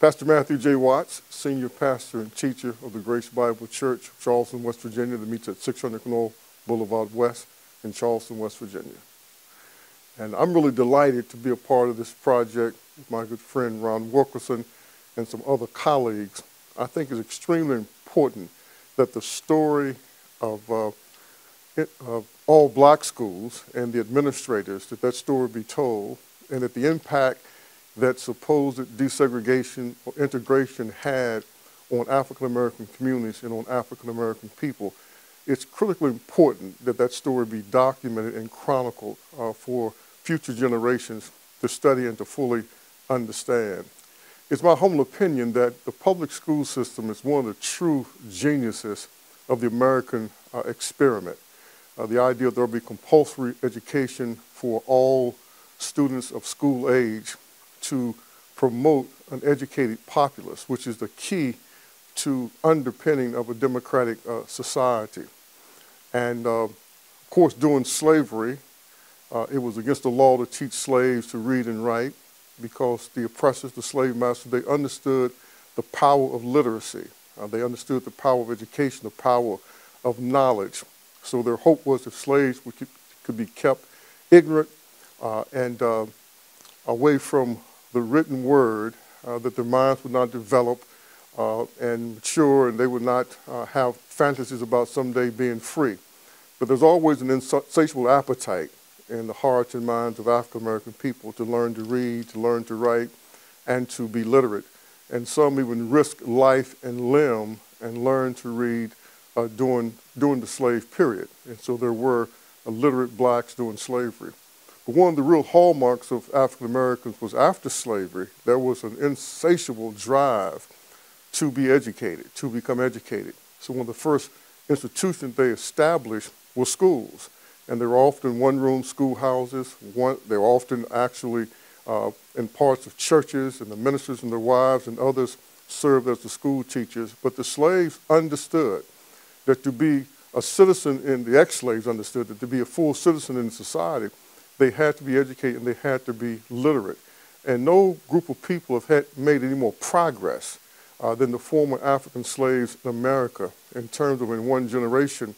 Pastor Matthew J. Watts, Senior Pastor and Teacher of the Grace Bible Church of Charleston, West Virginia, that meets at 600 Knoll Boulevard West in Charleston, West Virginia. And I'm really delighted to be a part of this project with my good friend Ron Wilkerson and some other colleagues. I think it's extremely important that the story of all black schools and the administrators, that story be told, and that the impact that supposed desegregation or integration had on African American communities and on African American people. It's critically important that that story be documented and chronicled for future generations to study and to fully understand. It's my humble opinion that the public school system is one of the true geniuses of the American experiment. The idea that there will be compulsory education for all students of school age to promote an educated populace, which is the key to underpinning of a democratic society. And of course, during slavery, it was against the law to teach slaves to read and write because the oppressors, the slave masters, they understood the power of literacy. They understood the power of education, the power of knowledge. So their hope was that slaves could be kept ignorant and away from the written word, that their minds would not develop and mature, and they would not have fantasies about someday being free. But there's always an insatiable appetite in the hearts and minds of African American people to learn to read, to learn to write, and to be literate. And some even risk life and limb and learn to read during the slave period. And so there were illiterate blacks during slavery. But one of the real hallmarks of African Americans was after slavery, there was an insatiable drive to be educated, to become educated. So one of the first institutions they established were schools. And they were often one-room schoolhouses. They were often actually in parts of churches, and the ministers and their wives and others served as the school teachers. But the slaves understood that to be a citizen, the ex-slaves understood that to be a full citizen in society, they had to be educated and they had to be literate. And no group of people have made any more progress than the former African slaves in America in terms of in one generation,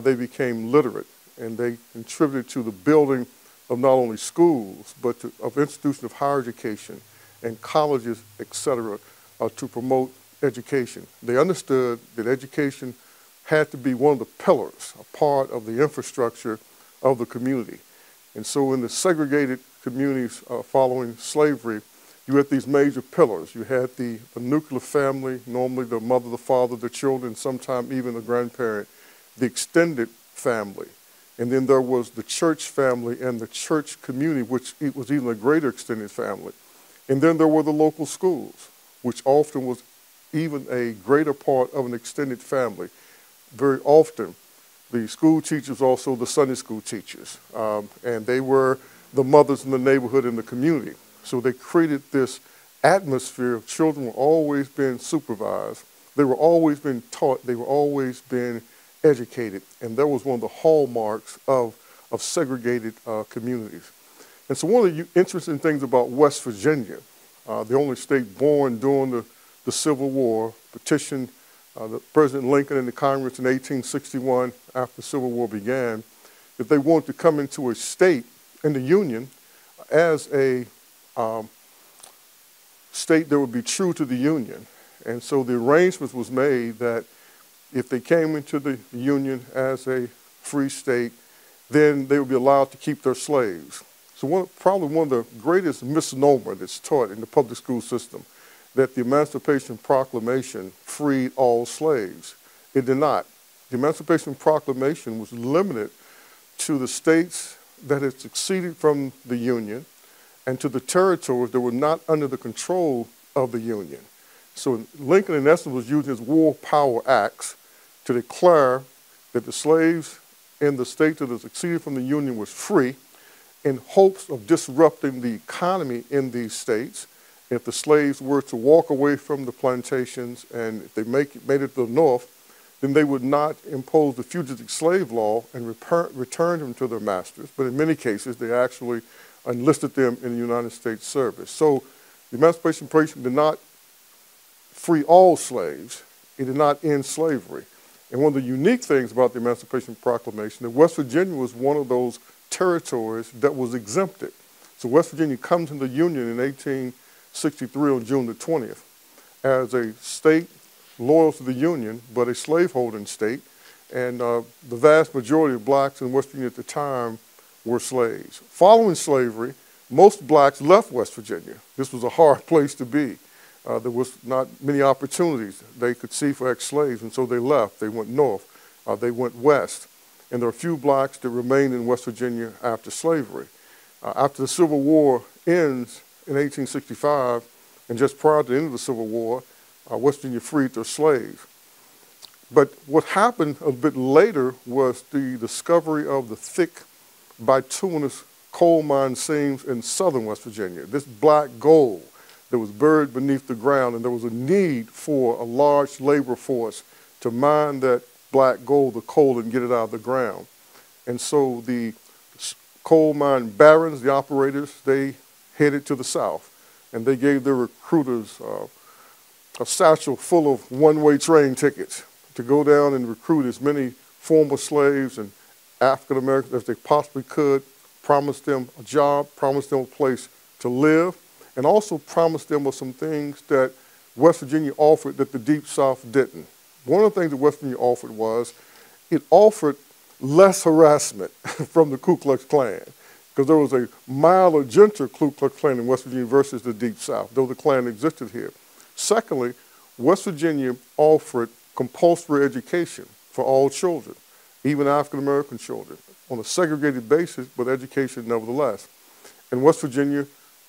they became literate. And they contributed to the building of not only schools, but of institutions of higher education and colleges, et cetera, to promote education. They understood that education had to be one of the pillars, a part of the infrastructure of the community. And so in the segregated communities following slavery, you had these major pillars. You had the nuclear family, normally the mother, the father, the children, sometimes even a grandparent, the extended family. And then there was the church family and the church community, which was even a greater extended family. And then there were the local schools, which often was even a greater part of an extended family. Very often, the school teachers also the Sunday school teachers, and they were the mothers in the neighborhood and the community. So they created this atmosphere of children were always being supervised. They were always being taught. They were always being educated. And that was one of the hallmarks of segregated communities. And so one of the interesting things about West Virginia, the only state born during the Civil War, petitioned President Lincoln and the Congress in 1861, after the Civil War began, that they wanted to come into a state in the Union as a state that would be true to the Union. And so the arrangement was made that if they came into the Union as a free state, then they would be allowed to keep their slaves. So probably one of the greatest misnomer that's taught in the public school system, that the Emancipation Proclamation freed all slaves. It did not. The Emancipation Proclamation was limited to the states that had seceded from the Union and to the territories that were not under the control of the Union. So Lincoln, in essence, was using his War Power Acts to declare that the slaves in the states that had seceded from the Union was free, in hopes of disrupting the economy in these states. If the slaves were to walk away from the plantations and if they made it to the north, then they would not impose the fugitive slave law and return them to their masters. But in many cases, they actually enlisted them in the United States service. So the Emancipation Proclamation did not free all slaves. It did not end slavery. And one of the unique things about the Emancipation Proclamation, that West Virginia was one of those territories that was exempted. So West Virginia comes into the Union in 1863 on June the 20th as a state loyal to the Union, but a slaveholding state. And the vast majority of blacks in West Virginia at the time were slaves. Following slavery, most blacks left West Virginia. This was a hard place to be. There was not many opportunities they could see for ex-slaves, and so they left. They went north. They went west. And there are a few blacks that remained in West Virginia after slavery. After the Civil War ends in 1865, and just prior to the end of the Civil War, West Virginia freed their slaves. But what happened a bit later was the discovery of the thick bituminous coal mine seams in southern West Virginia. This black gold that was buried beneath the ground, and there was a need for a large labor force to mine that black gold, the coal, and get it out of the ground. And so the coal mine barons, the operators, they headed to the south, and they gave their recruiters a satchel full of one-way train tickets to go down and recruit as many former slaves and African Americans as they possibly could, promised them a job, promised them a place to live, and also promised them of some things that West Virginia offered that the Deep South didn't. One of the things that West Virginia offered was it offered less harassment from the Ku Klux Klan, because there was a milder, gentler Ku Klux Klan in West Virginia versus the Deep South, though the Klan existed here. Secondly, West Virginia offered compulsory education for all children, even African American children, on a segregated basis, but education nevertheless. In West Virginia,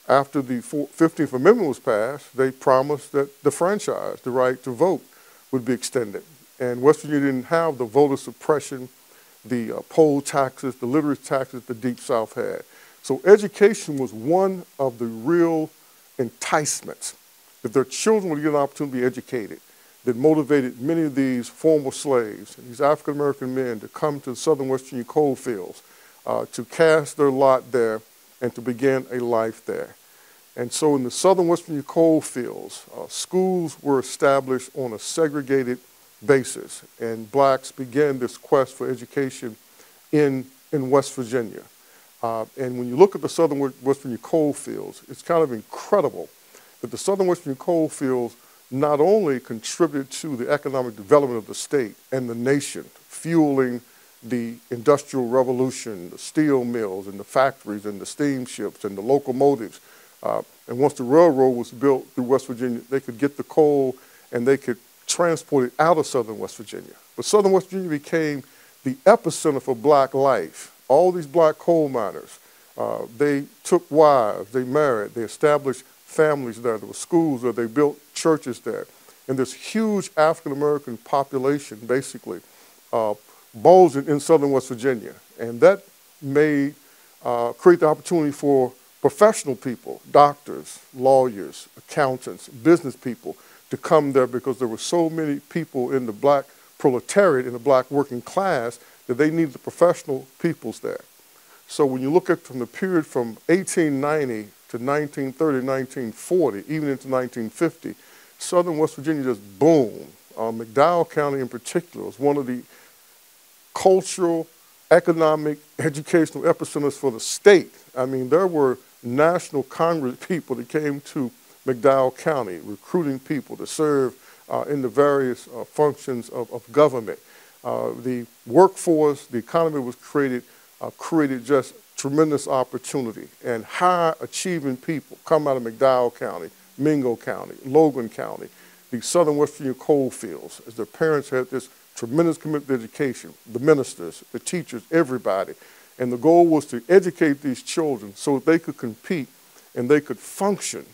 after the 15th Amendment was passed, they promised that the franchise, the right to vote, would be extended. And West Virginia didn't have the voter suppression, the poll taxes, the literacy taxes the Deep South had. So education was one of the real enticements that their children would get an opportunity to be educated, that motivated many of these former slaves and these African-American men to come to the southern West Virginia coal fields, to cast their lot there and to begin a life there. And so in the southern West Virginia coal fields, schools were established on a segregated basis, and blacks began this quest for education in West Virginia. And when you look at the southern West Virginia coal fields, it's kind of incredible that the southern West Virginia coal fields not only contributed to the economic development of the state and the nation, fueling the Industrial Revolution, the steel mills and the factories and the steamships and the locomotives. And once the railroad was built through West Virginia, they could get the coal and they could transport it out of southern West Virginia. But southern West Virginia became the epicenter for black life. All these black coal miners, they took wives, they married, they established families there. There were schools there, they built churches there. And this huge African-American population basically bulged in southern West Virginia. And that made, create the opportunity for professional people, doctors, lawyers, accountants, business people to come there, because there were so many people in the black proletariat, in the black working class, that they needed the professional peoples there. So when you look at from the period from 1890 to 1930, 1940, even into 1950, southern West Virginia just boomed. McDowell County in particular was one of the cultural, economic, educational epicenters for the state. I mean, there were National Congress people that came to McDowell County, recruiting people to serve in the various functions of government. The workforce, the economy was created just tremendous opportunity, and high achieving people come out of McDowell County, Mingo County, Logan County, the southern West Virginia coal fields, as their parents had this tremendous commitment to education, the ministers, the teachers, everybody. And the goal was to educate these children so that they could compete and they could function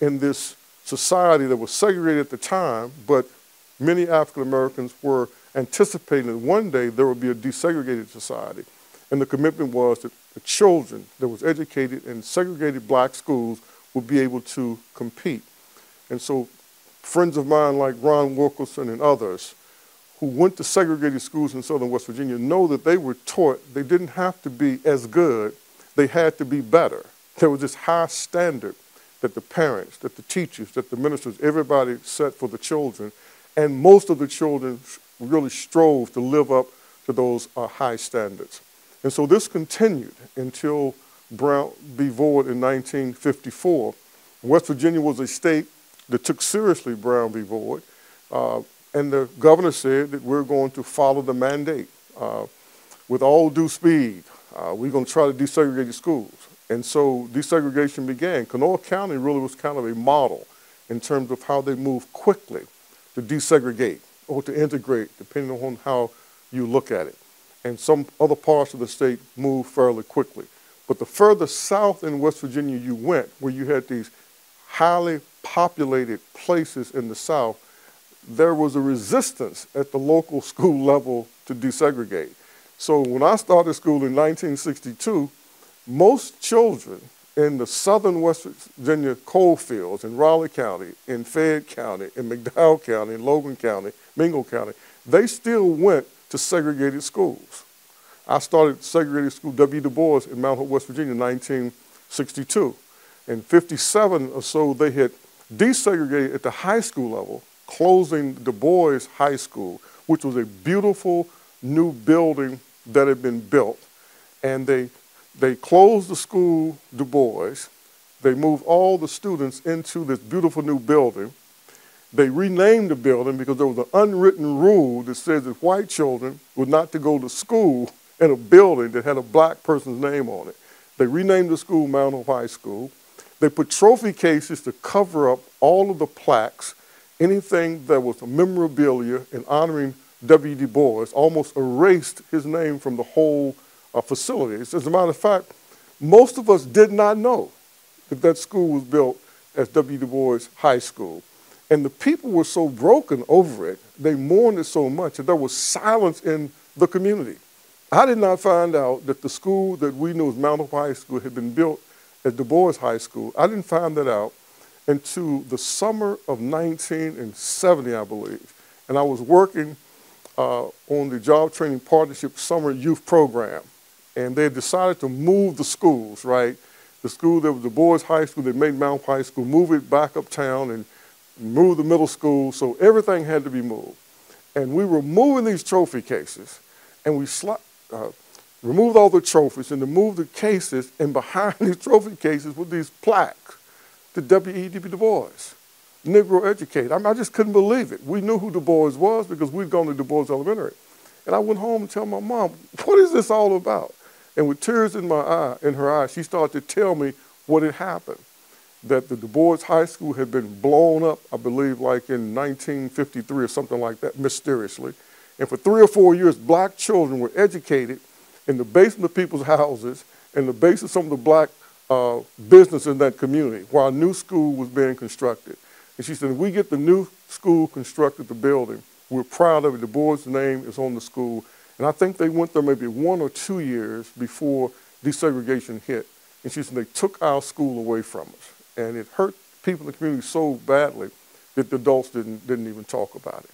in this society that was segregated at the time, but many African Americans were anticipating that one day there would be a desegregated society. And the commitment was that the children that was educated in segregated black schools would be able to compete. And so friends of mine like Ron Wilkerson and others who went to segregated schools in southern West Virginia know that they were taught they didn't have to be as good, they had to be better. There was this high standard that the parents, that the teachers, that the ministers, everybody set for the children. And most of the children really strove to live up to those high standards. And so this continued until Brown v. Board in 1954. West Virginia was a state that took seriously Brown v. Board. And the governor said that we're going to follow the mandate with all due speed. We're going to try to desegregate the schools. And so desegregation began. Kanawha County really was kind of a model in terms of how they moved quickly to desegregate or to integrate, depending on how you look at it. And some other parts of the state moved fairly quickly. But the further south in West Virginia you went, where you had these highly populated places in the South, there was a resistance at the local school level to desegregate. So when I started school in 1962, most children in the southern West Virginia coal fields in Raleigh County, in Fayette County, in McDowell County, in Logan County, Mingo County, they still went to segregated schools. I started segregated school, W. Du Bois, in Mount Hope, West Virginia in 1962. In 57 or so, they had desegregated at the high school level, closing Du Bois High School, which was a beautiful new building that had been built. And they closed the school, Du Bois. They moved all the students into this beautiful new building. They renamed the building because there was an unwritten rule that says that white children were not to go to school in a building that had a black person's name on it. They renamed the school Mount Hope High School. They put trophy cases to cover up all of the plaques, anything that was a memorabilia in honoring W. Du Bois, almost erased his name from the whole facility. As a matter of fact, most of us did not know that that school was built as W. Du Bois High School. And the people were so broken over it, they mourned it so much that there was silence in the community. I did not find out that the school that we knew as Mount Hope High School had been built as Du Bois High School. I didn't find that out until the summer of 1970, I believe. And I was working on the Job Training Partnership Summer Youth Program. And they decided to move the schools, right? The school that was Du Bois High School, they made Mount Hope High School, move it back uptown and move the middle school, so everything had to be moved. And we were moving these trophy cases, and we removed all the trophies and to move the cases, and behind these trophy cases were these plaques, the W.E.B. Du Bois, Negro Educated. I mean, I just couldn't believe it. We knew who Du Bois was because we'd gone to Du Bois Elementary. And I went home and told my mom, what is this all about? And with tears in her eyes, she started to tell me what had happened. That the Du Bois High School had been blown up, I believe, like in 1953 or something like that, mysteriously. And for 3 or 4 years, black children were educated in the basement of people's houses, in the basement of some of the black businesses in that community, while a new school was being constructed. And she said, if we get the new school constructed, the building, we're proud of it. Du Bois' name is on the school. And I think they went there maybe 1 or 2 years before desegregation hit. And she said, they took our school away from us. And it hurt people in the community so badly that the adults didn't even talk about it.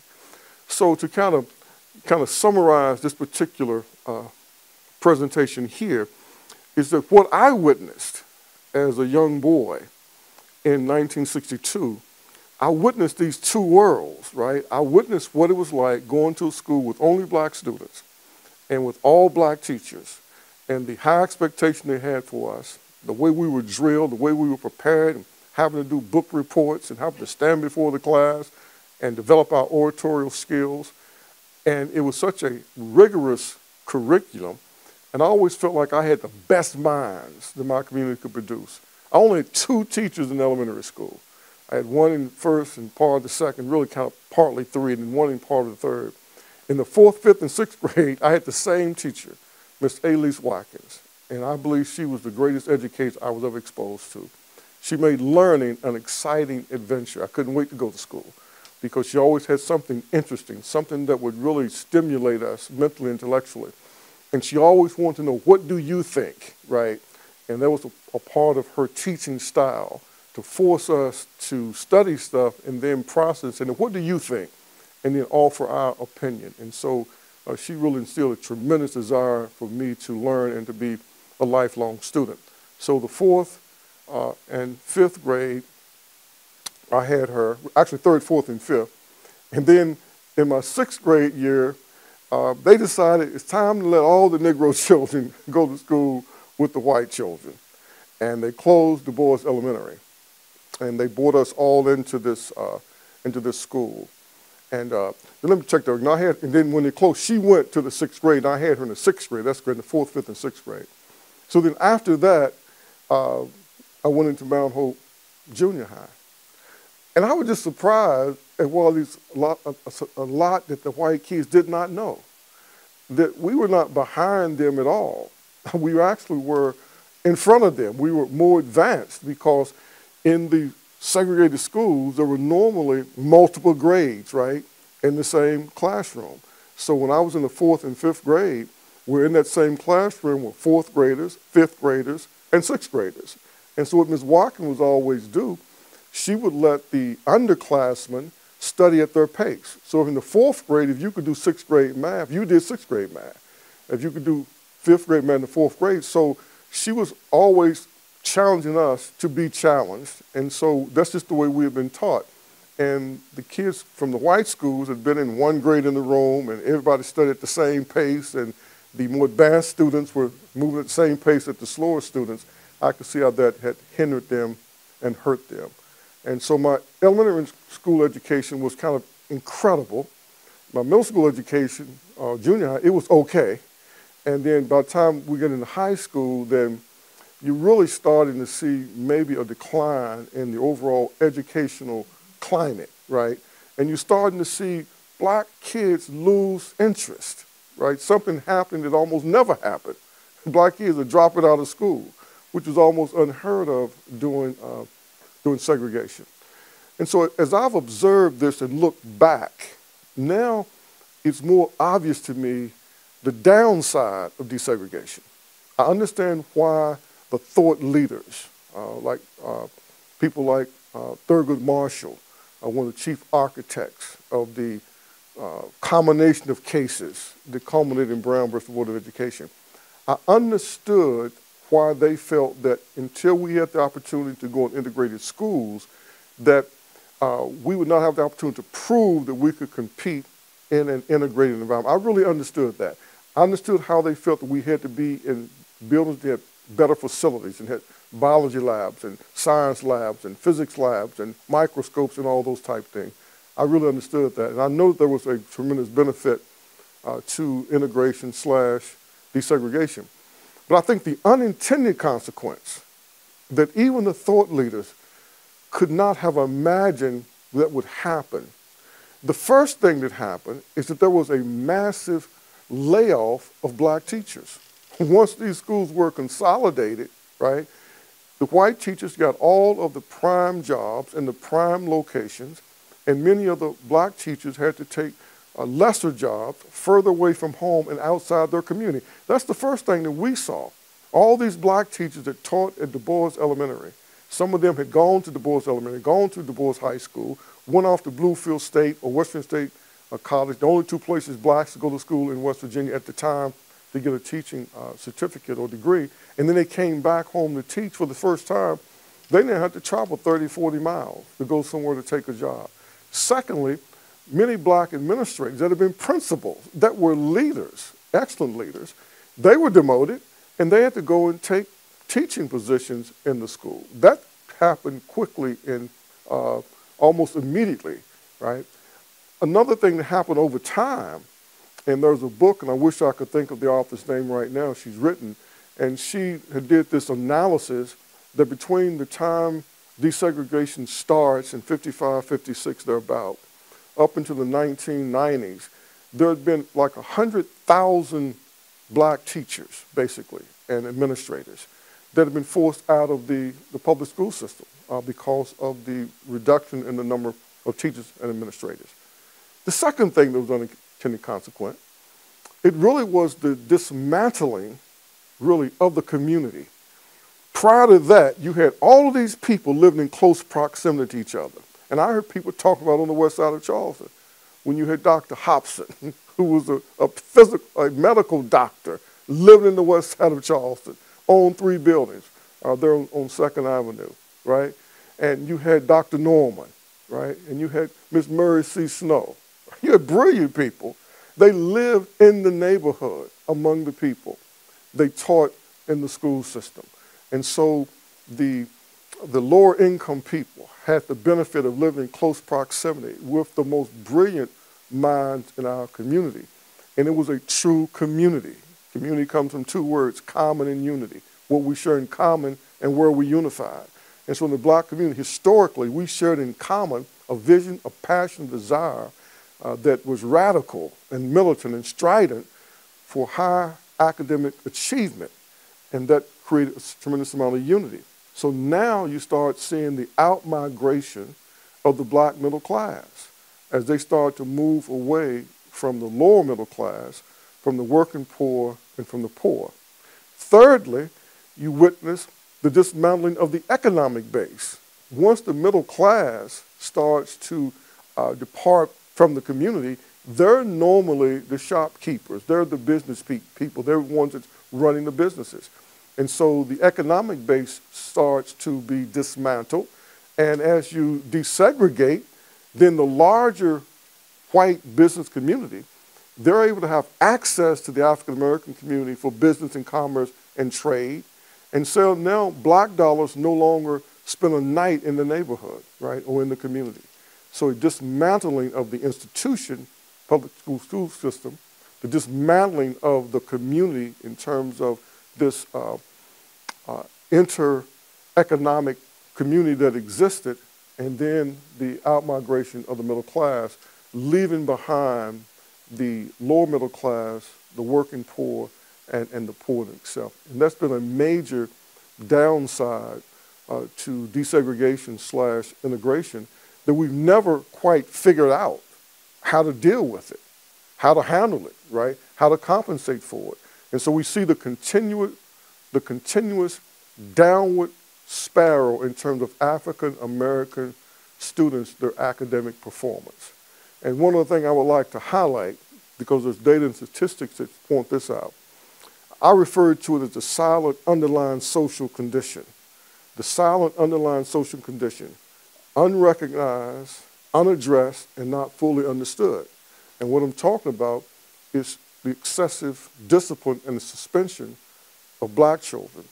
So to kind of summarize this particular presentation here is that what I witnessed as a young boy in 1962, I witnessed these two worlds, right? I witnessed what it was like going to a school with only black students and with all black teachers, and the high expectation they had for us, the way we were drilled, the way we were prepared, and having to do book reports and having to stand before the class and develop our oratorial skills. And it was such a rigorous curriculum, and I always felt like I had the best minds that my community could produce. I only had 2 teachers in elementary school. I had one in first and part of the second, really kind of partly 3, and then one in part of the third. In the 4th, 5th, and 6th grade, I had the same teacher, Miss Elise Watkins, and I believe she was the greatest educator I was ever exposed to. She made learning an exciting adventure. I couldn't wait to go to school because she always had something interesting, something that would really stimulate us mentally, intellectually. And she always wanted to know, what do you think, right? And that was a part of her teaching style, to force us to study stuff and then process, and what do you think? And then offer our opinion. And so she really instilled a tremendous desire for me to learn and to be a lifelong student. So the 4th, and fifth grade, I had her, actually third, fourth, and fifth. And then in my sixth grade year, they decided it's time to let all the Negro children go to school with the white children. And they closed Du Bois Elementary. And they brought us all into this school. And let me check that. And then when they closed, she went to the sixth grade, and I had her in the sixth grade. That's great, in the fourth, fifth, and sixth grade. So then after that, I went into Mount Hope Junior High. And I was just surprised at a lot that the white kids did not know. That we were not behind them at all. We actually were in front of them. We were more advanced because in the segregated schools, there were normally multiple grades, right, in the same classroom. So when I was in the fourth and fifth grade, we're in that same classroom with fourth graders, fifth graders, and sixth graders. And so what Ms. Watkins would always do, she would let the underclassmen study at their pace. So in the fourth grade, if you could do sixth grade math, you did sixth grade math. If you could do fifth grade math in the fourth grade. So she was always challenging us to be challenged. And so that's just the way we have been taught. And the kids from the white schools had been in one grade in the room, and everybody studied at the same pace, and the more advanced students were moving at the same pace as the slower students. I could see how that had hindered them and hurt them. And so my elementary school education was kind of incredible. My middle school education, junior high, it was okay. And then by the time we get into high school, then you're really starting to see maybe a decline in the overall educational climate, right? And you're starting to see black kids lose interest, right? Something happened that almost never happened. Black kids are dropping out of school, which was almost unheard of during segregation. And so as I've observed this and looked back, now it's more obvious to me the downside of desegregation. I understand why the thought leaders, people like Thurgood Marshall, one of the chief architects of the combination of cases that culminated in Brown versus Board of Education. I understood why they felt that until we had the opportunity to go in integrated schools, that we would not have the opportunity to prove that we could compete in an integrated environment. I really understood that. I understood how they felt that we had to be in buildings that had better facilities and had biology labs and science labs and physics labs and microscopes and all those type things. I really understood that. And I know there was a tremendous benefit to integration / desegregation. But I think the unintended consequence that even the thought leaders could not have imagined that would happen. The first thing that happened is that there was a massive layoff of black teachers. Once these schools were consolidated, right, the white teachers got all of the prime jobs in the prime locations, and many of the black teachers had to take lesser jobs further away from home and outside their community. That's the first thing that we saw. All these black teachers that taught at Du Bois Elementary, some of them had gone to Du Bois Elementary, gone to Du Bois High School, went off to Bluefield State or Western State College, the only two places blacks to go to school in West Virginia at the time to get a teaching certificate or degree, and then they came back home to teach for the first time. They now had to travel 30, 40 miles to go somewhere to take a job. Secondly, many black administrators that had been principals, that were leaders, excellent leaders, they were demoted, and they had to go and take teaching positions in the school. That happened quickly and almost immediately, right? Another thing that happened over time, and there's a book, and I wish I could think of the author's name right now, she's written, and she had did this analysis that between the time desegregation starts in 55, 56, thereabout, up into the 1990s, there had been like 100,000 black teachers, basically, and administrators that had been forced out of the public school system because of the reduction in the number of teachers and administrators. The second thing that was unintended consequence, it really was the dismantling, really, of the community. Prior to that, you had all of these people living in close proximity to each other. And I heard people talk about on the west side of Charleston, when you had Dr. Hobson, who was a medical doctor, living in the west side of Charleston, owned 3 buildings. there on Second Avenue, right? And you had Dr. Norman, right? And you had Miss Murray C. Snow. You had brilliant people. They lived in the neighborhood among the people. They taught in the school system. And so the lower income people had the benefit of living in close proximity with the most brilliant minds in our community. And it was a true community. Community comes from two words, common and unity. What we share in common and where we unified. And so in the black community, historically, we shared in common a vision, a passion, a desire that was radical and militant and strident for high academic achievement. And that created a tremendous amount of unity. So now you start seeing the out-migration of the black middle class as they start to move away from the lower middle class, from the working poor, and from the poor. Thirdly, you witness the dismantling of the economic base. Once the middle class starts to depart from the community, they're normally the shopkeepers. They're the business people. They're the ones that's running the businesses. And so the economic base starts to be dismantled. And as you desegregate, then the larger white business community, they're able to have access to the African American community for business and commerce and trade. And so now black dollars no longer spend a night in the neighborhood, right, or in the community. So a dismantling of the institution, public school system, the dismantling of the community in terms of this inter-economic community that existed, and then the outmigration of the middle class, leaving behind the lower middle class, the working poor, and the poor itself. And that's been a major downside to desegregation / integration that we've never quite figured out how to deal with it, how to handle it, right? How to compensate for it. And so we see the continuous downward spiral in terms of African American students, their academic performance. And one of the things I would like to highlight, because there's data and statistics that point this out, I refer to it as the silent underlying social condition. The silent underlying social condition, unrecognized, unaddressed, and not fully understood. And what I'm talking about is the excessive discipline and the suspension of black children,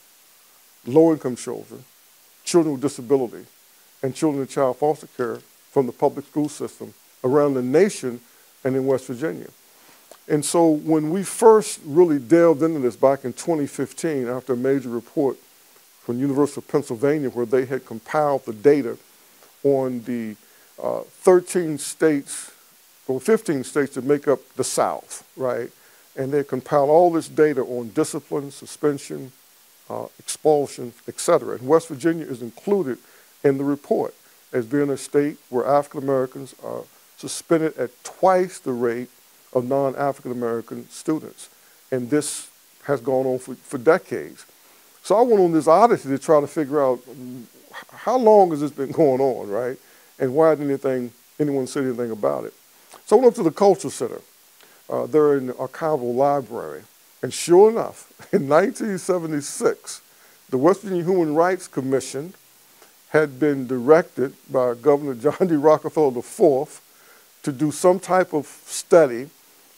low-income children, children with disability, and children in child foster care from the public school system around the nation and in West Virginia. And so when we first really delved into this back in 2015, after a major report from the University of Pennsylvania where they had compiled the data on the 13 states, or 15 states that make up the South, right? And they compiled all this data on discipline, suspension, expulsion, et cetera. And West Virginia is included in the report as being a state where African Americans are suspended at twice the rate of non-African American students. And this has gone on for decades. So I went on this odyssey to try to figure out how long has this been going on, right? And why didn't anyone say anything about it? So I went up to the Cultural Center. They're in the archival library. And sure enough, in 1976, the West Virginia Human Rights Commission had been directed by Governor John D. Rockefeller IV to do some type of study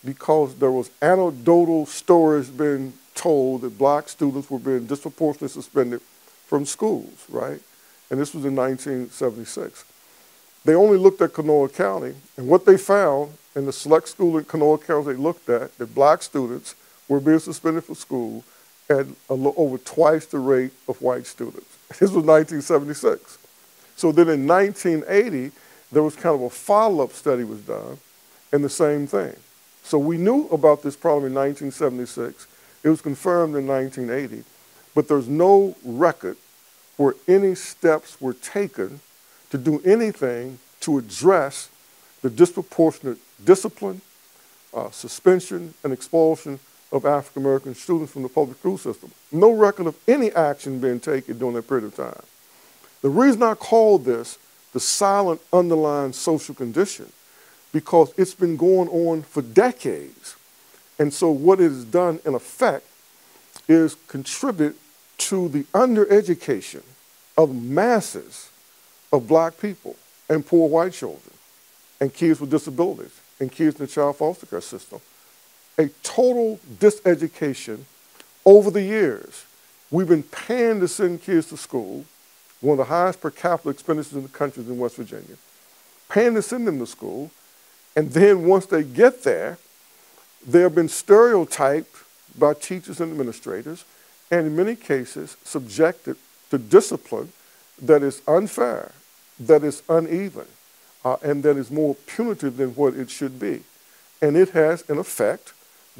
because there was anecdotal stories being told that black students were being disproportionately suspended from schools, right? And this was in 1976. They only looked at Kanawha County, and what they found in the select school in Kanawha County they looked at, that black students were being suspended from school at over twice the rate of white students. This was 1976. So then in 1980, there was kind of a follow-up study was done, and the same thing. So we knew about this problem in 1976. It was confirmed in 1980, but there's no record where any steps were taken to do anything to address the disproportionate discipline, suspension, and expulsion of African American students from the public school system. No record of any action being taken during that period of time. The reason I call this the silent underlying social condition, because it's been going on for decades. And so what it has done in effect is contribute to the undereducation of masses of black people and poor white children and kids with disabilities and kids in the child foster care system. A total diseducation over the years. We've been paying to send kids to school, one of the highest per capita expenditures in the country in West Virginia, paying to send them to school, and then once they get there, they have been stereotyped by teachers and administrators, and in many cases subjected to discipline that is unfair, that is uneven, and that is more punitive than what it should be. And it has, in effect,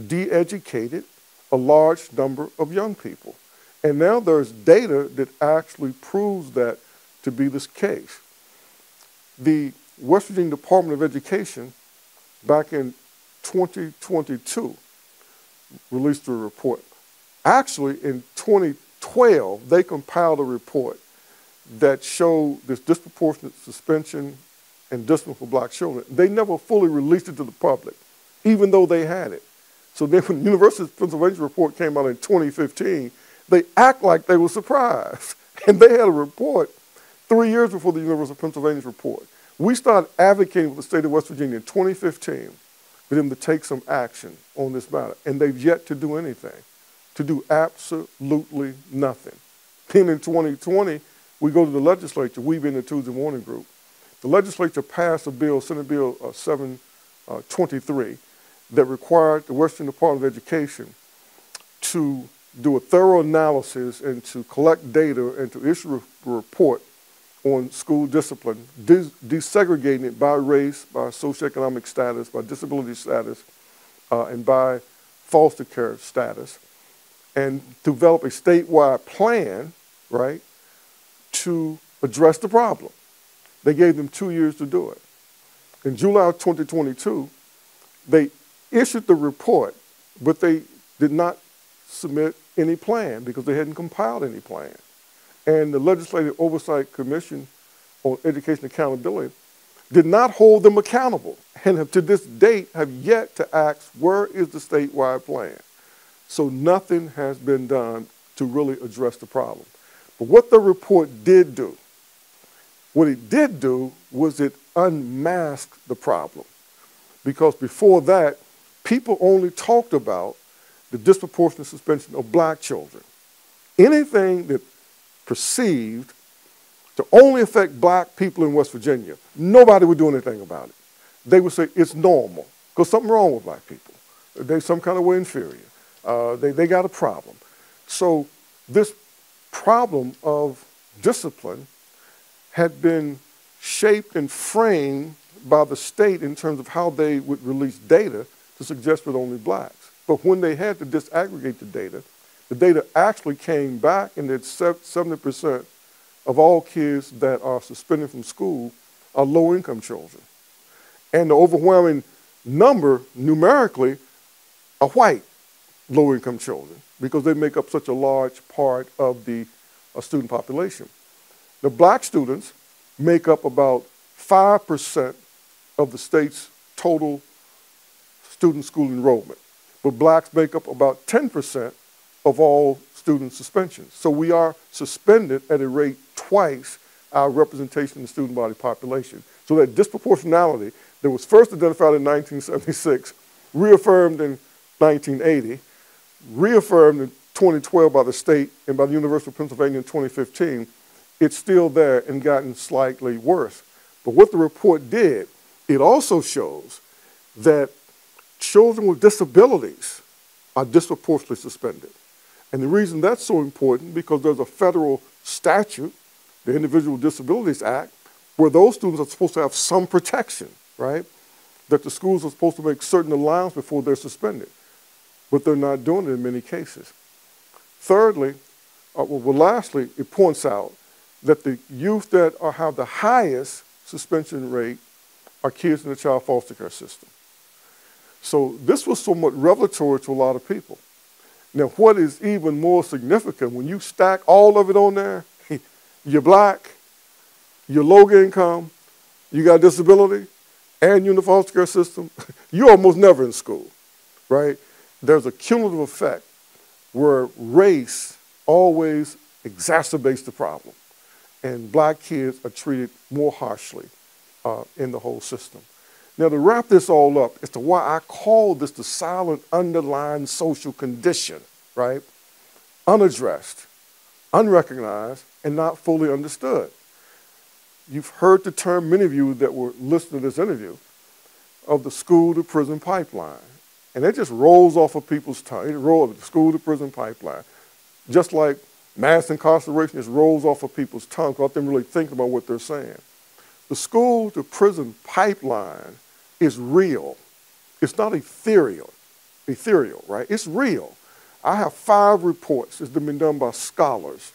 de-educated a large number of young people. And now there's data that actually proves that to be this case. The West Virginia Department of Education, back in 2022, released a report. Actually, in 2012, they compiled a report that showed this disproportionate suspension and discipline for black children. They never fully released it to the public, even though they had it. So then when the University of Pennsylvania report came out in 2015, they act like they were surprised. And they had a report 3 years before the University of Pennsylvania's report. We started advocating with the state of West Virginia in 2015 for them to take some action on this matter. And they've yet to do anything, to do absolutely nothing. Then in 2020, we go to the legislature, we being the Tuesday Morning Group. The legislature passed a bill, Senate Bill 723, that required the West Virginia Department of Education to do a thorough analysis and to collect data and to issue a report on school discipline, desegregating it by race, by socioeconomic status, by disability status, and by foster care status, and develop a statewide plan, right, to address the problem. They gave them 2 years to do it. In July of 2022, they issued the report, but they did not submit any plan because they hadn't compiled any plan. And the Legislative Oversight Commission on Education Accountability did not hold them accountable, and have, to this date, have yet to ask, where is the statewide plan? So nothing has been done to really address the problem. But what the report did do, what it did do was it unmasked the problem. Because before that, people only talked about the disproportionate suspension of black children. Anything that perceived to only affect black people in West Virginia, nobody would do anything about it. They would say it's normal, because something wrong with black people. They're some kind of way inferior. They got a problem. So this problem of discipline had been shaped and framed by the state in terms of how they would release data to suggest with only blacks. But when they had to disaggregate the data actually came back, and that 70% of all kids that are suspended from school are low-income children. And the overwhelming number, numerically, are white low-income children, because they make up such a large part of the student population. The black students make up about 5% of the state's total student school enrollment, but blacks make up about 10% of all student suspensions. So we are suspended at a rate twice our representation in the student body population. So that disproportionality that was first identified in 1976, reaffirmed in 1980, reaffirmed in 2012 by the state and by the University of Pennsylvania in 2015, it's still there and gotten slightly worse. But what the report did, it also shows that children with disabilities are disproportionately suspended. And the reason that's so important, because there's a federal statute, the Individual Disabilities Act, where those students are supposed to have some protection, right? That the schools are supposed to make certain allowances before they're suspended, but they're not doing it in many cases. Thirdly, lastly, it points out that the youth that have the highest suspension rate are kids in the child foster care system. So this was somewhat revelatory to a lot of people. Now, what is even more significant, when you stack all of it on there, you're black, you're low income, you got a disability, and you're in the foster care system, you're almost never in school, right? There's a cumulative effect where race always exacerbates the problem. And black kids are treated more harshly in the whole system. Now, to wrap this all up as to why I call this the silent underlying social condition, right? Unaddressed, unrecognized, and not fully understood. You've heard the term, many of you that were listening to this interview, of the school to prison pipeline. And it just rolls off of people's tongue. It rolls, the school to prison pipeline. Just like mass incarceration, just rolls off of people's tongue without them really thinking about what they're saying. The school to prison pipeline is real. It's not ethereal, right? It's real. I have 5 reports that's been done by scholars,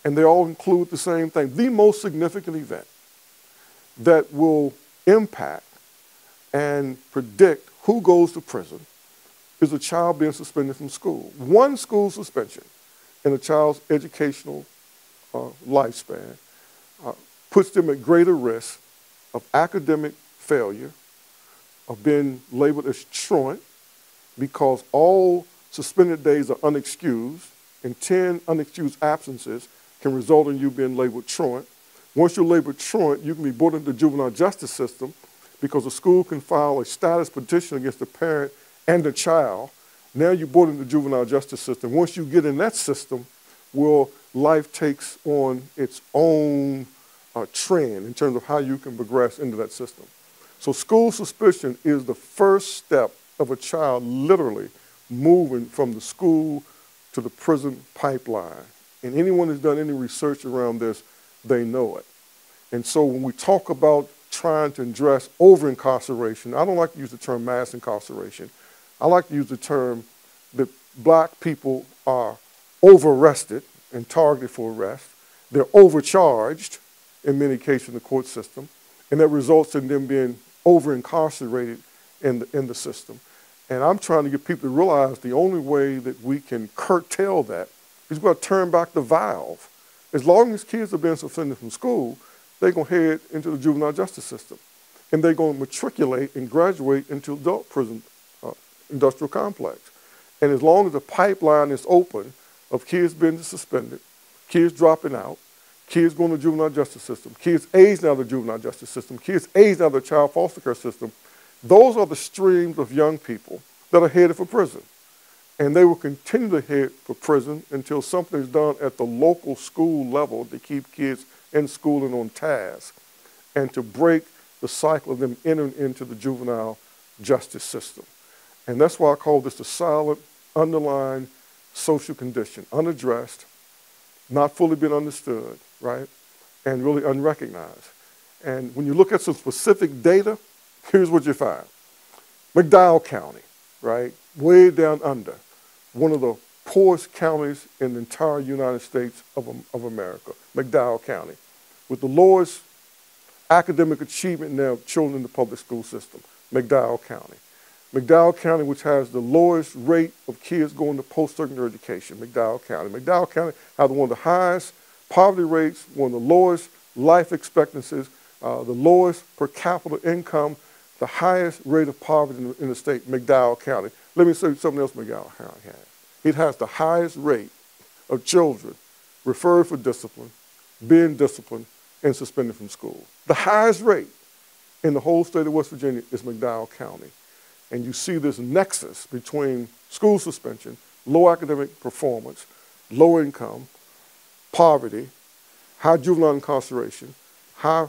and they all include the same thing. The most significant event that will impact and predict who goes to prison is a child being suspended from school. One school suspension in a child's educational lifespan puts them at greater risk of academic failure, of being labeled as truant, because all suspended days are unexcused, and 10 unexcused absences can result in you being labeled truant. Once you're labeled truant, you can be brought into the juvenile justice system because the school can file a status petition against the parent and the child. Now you're brought into the juvenile justice system. Once you get in that system, well, life takes on its own trend in terms of how you can progress into that system. So school suspension is the first step of a child literally moving from the school to the prison pipeline. And anyone who's done any research around this, they know it. And so when we talk about trying to address over-incarceration, I don't like to use the term mass incarceration. I like to use the term that black people are over-arrested and targeted for arrest. They're overcharged in many cases in the court system, and that results in them being over-incarcerated in the system. And I'm trying to get people to realize the only way that we can curtail that is we've got to turn back the valve. As long as kids are being suspended from school, they're going to head into the juvenile justice system. And they're going to matriculate and graduate into adult prison industrial complex. And as long as the pipeline is open of kids being suspended, kids dropping out, kids going to the juvenile justice system, kids aged out of the juvenile justice system, kids aged out of the child foster care system, those are the streams of young people that are headed for prison. And they will continue to head for prison until something is done at the local school level to keep kids in school and on task, and to break the cycle of them entering into the juvenile justice system. And that's why I call this the silent, underlying social condition, unaddressed, not fully been understood, right, and really unrecognized. And when you look at some specific data, here's what you find. McDowell County, right, way down under, one of the poorest counties in the entire United States of America, McDowell County, with the lowest academic achievement now of children in the public school system, McDowell County. McDowell County, which has the lowest rate of kids going to post-secondary education, McDowell County. McDowell County has one of the highest poverty rates, one of the lowest life expectancies, the lowest per capita income, the highest rate of poverty in the state, McDowell County. Let me say something else McDowell County has. It has the highest rate of children referred for discipline, being disciplined, and suspended from school. The highest rate in the whole state of West Virginia is McDowell County. And you see this nexus between school suspension, low academic performance, low income, poverty, high juvenile incarceration, high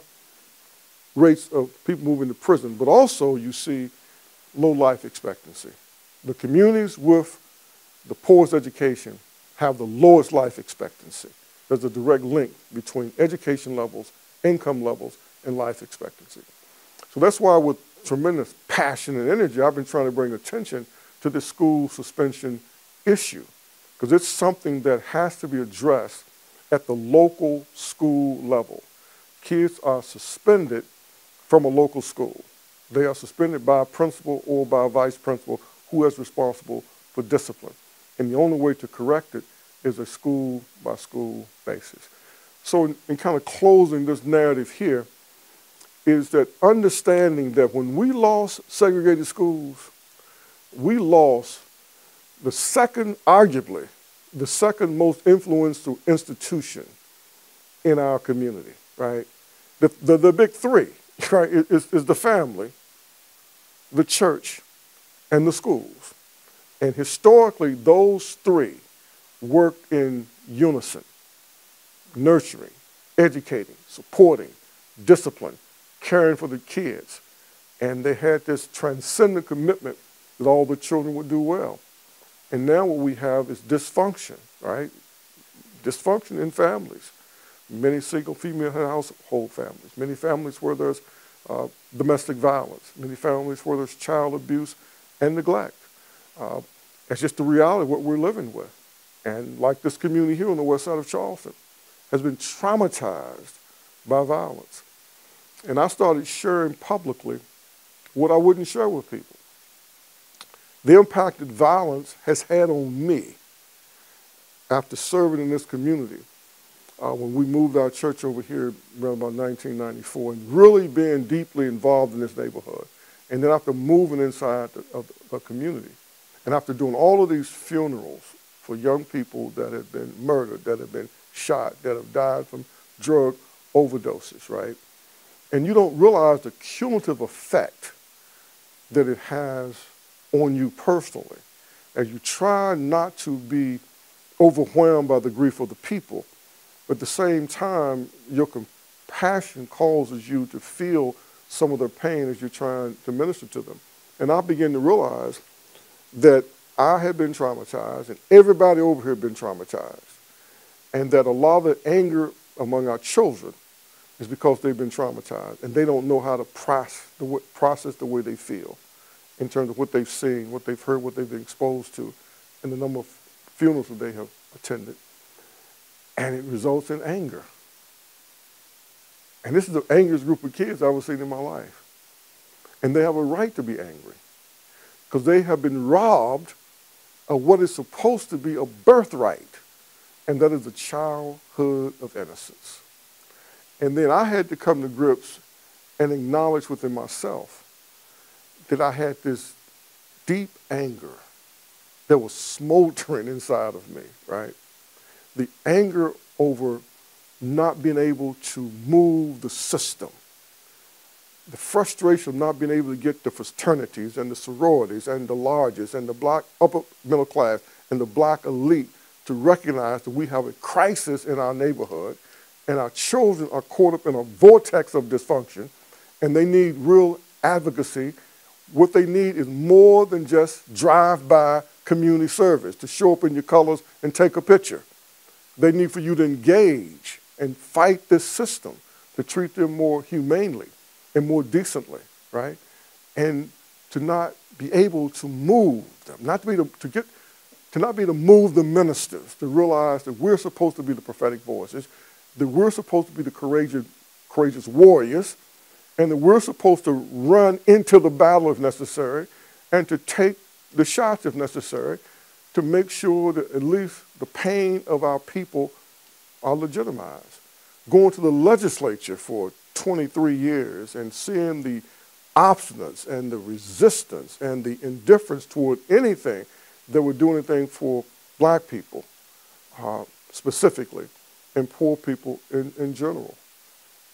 rates of people moving to prison, but also you see low life expectancy. The communities with the poorest education have the lowest life expectancy. There's a direct link between education levels, income levels, and life expectancy. So that's why with tremendous passion and energy, I've been trying to bring attention to this school suspension issue, because it's something that has to be addressed at the local school level. Kids are suspended from a local school. They are suspended by a principal or by a vice principal who is responsible for discipline. And the only way to correct it is a school-by-school basis. So in kind of closing this narrative here, is that understanding that when we lost segregated schools, we lost the second, arguably, the second most influential institution in our community, right? The big three, right, is the family, the church, and the schools. And historically, those three work in unison: nurturing, educating, supporting, discipline, caring for the kids. And they had this transcendent commitment that all the children would do well. And now what we have is dysfunction, right? Dysfunction in families. Many single female household families, many families where there's domestic violence, many families where there's child abuse and neglect. It's just the reality of what we're living with. And like this community here on the west side of Charleston has been traumatized by violence. And I started sharing publicly what I wouldn't share with people. The impact that violence has had on me after serving in this community when we moved our church over here around about 1994 and really being deeply involved in this neighborhood. And then after moving inside the community and after doing all of these funerals for young people that have been murdered, that have been shot, that have died from drug overdoses, right? And you don't realize the cumulative effect that it has on you personally as you try not to be overwhelmed by the grief of the people, but at the same time, your compassion causes you to feel some of their pain as you're trying to minister to them. And I began to realize that I had been traumatized and everybody over here had been traumatized, and that a lot of the anger among our children is because they've been traumatized and they don't know how to process the way they feel in terms of what they've seen, what they've heard, what they've been exposed to, and the number of funerals that they have attended. And it results in anger. And this is the angriest group of kids I've ever seen in my life. And they have a right to be angry because they have been robbed of what is supposed to be a birthright, and that is the childhood of innocence. And then I had to come to grips and acknowledge within myself that I had this deep anger that was smoldering inside of me, right? The anger over not being able to move the system, the frustration of not being able to get the fraternities and the sororities and the lodges and the black upper middle class and the black elite to recognize that we have a crisis in our neighborhood and our children are caught up in a vortex of dysfunction and they need real advocacy. What they need is more than just drive-by community service to show up in your colors and take a picture. They need for you to engage and fight this system to treat them more humanely and more decently, right? And to not be able to move them, not to be able to not be able to move the ministers, to realize that we're supposed to be the prophetic voices, that we're supposed to be the courageous warriors, and that we're supposed to run into the battle if necessary, and to take the shots if necessary, to make sure that at least the pain of our people are legitimized. Going to the legislature for 23 years and seeing the obstinance and the resistance and the indifference toward anything that would do anything for black people specifically, and poor people in general.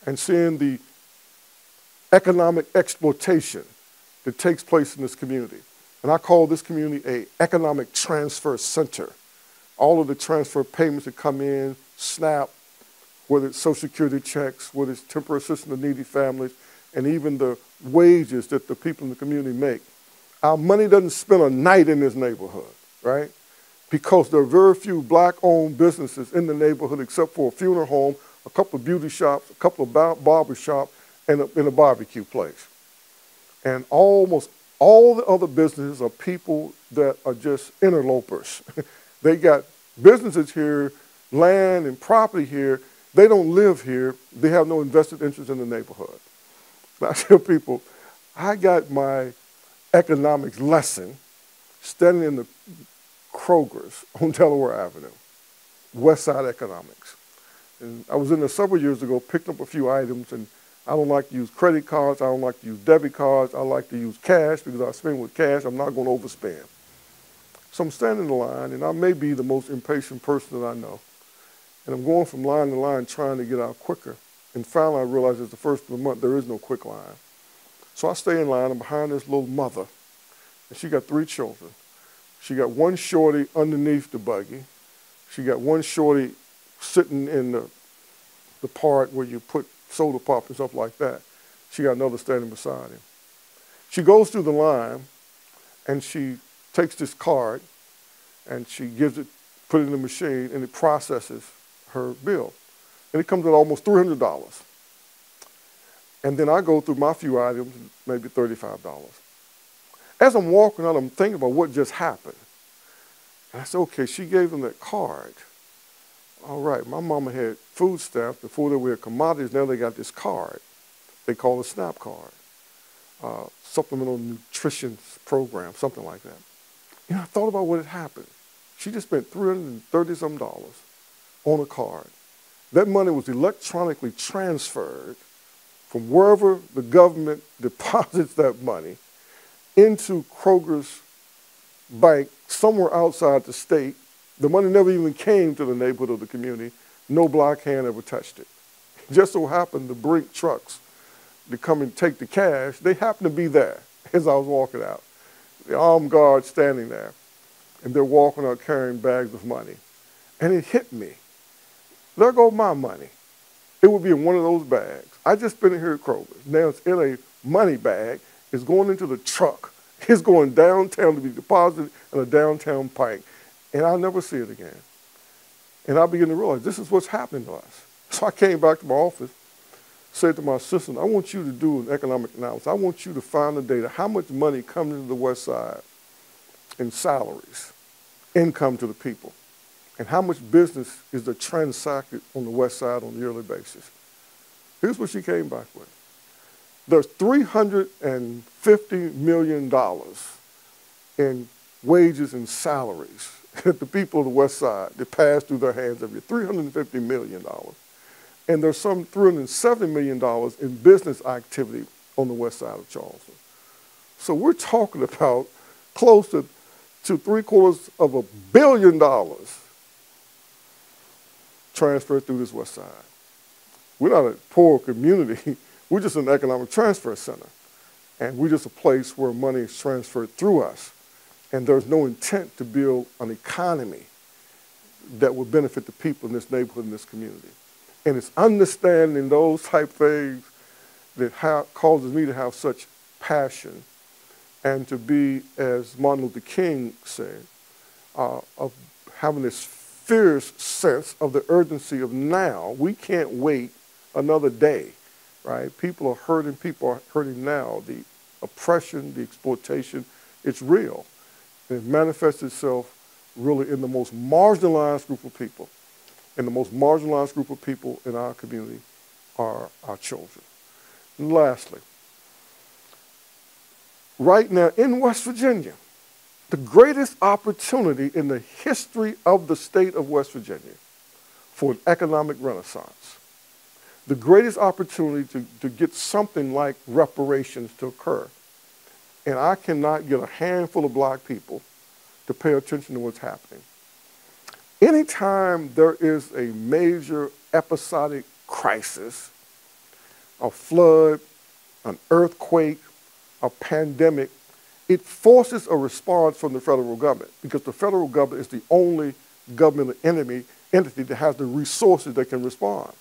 And seeing the economic exploitation that takes place in this community. And I call this community an economic transfer center. All of the transfer payments that come in, SNAP, whether it's Social Security checks, whether it's temporary assistance to needy families, and even the wages that the people in the community make. Our money doesn't spend a night in this neighborhood, right? Because there are very few black-owned businesses in the neighborhood except for a funeral home, a couple of beauty shops, a couple of barber shops, and a barbecue place. And almost all the other businesses are people that are just interlopers. They got businesses here, land and property here. They don't live here. They have no invested interest in the neighborhood. And I tell people, I got my economics lesson standing in the Kroger's on Delaware Avenue, West Side Economics. And I was in there several years ago, picked up a few items, and I don't like to use credit cards. I don't like to use debit cards. I like to use cash because I spend with cash. I'm not going to overspend. So I'm standing in the line, and I may be the most impatient person that I know. And I'm going from line to line trying to get out quicker. And finally I realize it's the first of the month, there is no quick line. So I stay in line, I'm behind this little mother, and she got 3 children. She got one shorty underneath the buggy. She got one shorty sitting in the part where you put soda pop and stuff like that. She got another standing beside him. She goes through the line, and she takes this card, and she gives it, put it in the machine, and it processes her bill. And it comes at almost $300. And then I go through my few items, maybe $35. As I'm walking out, I'm thinking about what just happened. And I said, okay, she gave them that card. All right, my mama had food stamps. Before they were commodities, now they got this card. They call it SNAP card, Supplemental Nutrition Program, something like that. You know, I thought about what had happened. She just spent $330-some on a card. That money was electronically transferred from wherever the government deposits that money into Kroger's bank somewhere outside the state. The money never even came to the neighborhood or the community. No black hand ever touched it. It just so happened the Brink trucks to come and take the cash, they happened to be there as I was walking out. The armed guard standing there, and they're walking out carrying bags of money. And it hit me. There goes my money. It would be in one of those bags. I just spent it here at Kroger. Now it's in a money bag. It's going into the truck. It's going downtown to be deposited in a downtown pike. And I'll never see it again. And I began to realize this is what's happening to us. So I came back to my office, said to my assistant, I want you to do an economic analysis. I want you to find the data. How much money comes into the West Side in salaries, income to the people? And how much business is there transacted on the West Side on a yearly basis? Here's what she came back with. There's $350 million in wages and salaries that the people of the West Side, that pass through their hands every year, $350 million. And there's some $370 million in business activity on the West Side of Charleston. So we're talking about close to $750 million transferred through this West Side. We're not a poor community. We're just an economic transfer center. And we're just a place where money is transferred through us. And there's no intent to build an economy that will benefit the people in this neighborhood, in this community. And it's understanding those type things that causes me to have such passion and to be, as Martin Luther King said, of having this fierce sense of the urgency of now. We can't wait another day, right? People are hurting now. The oppression, the exploitation, it's real. And it manifests itself really in the most marginalized group of people. And the most marginalized group of people in our community are our children. And lastly, right now in West Virginia, the greatest opportunity in the history of the state of West Virginia for an economic renaissance, the greatest opportunity to get something like reparations to occur. And I cannot get a handful of black people to pay attention to what's happening. Anytime there is a major episodic crisis, a flood, an earthquake, a pandemic, it forces a response from the federal government because the federal government is the only governmental entity that has the resources that can respond.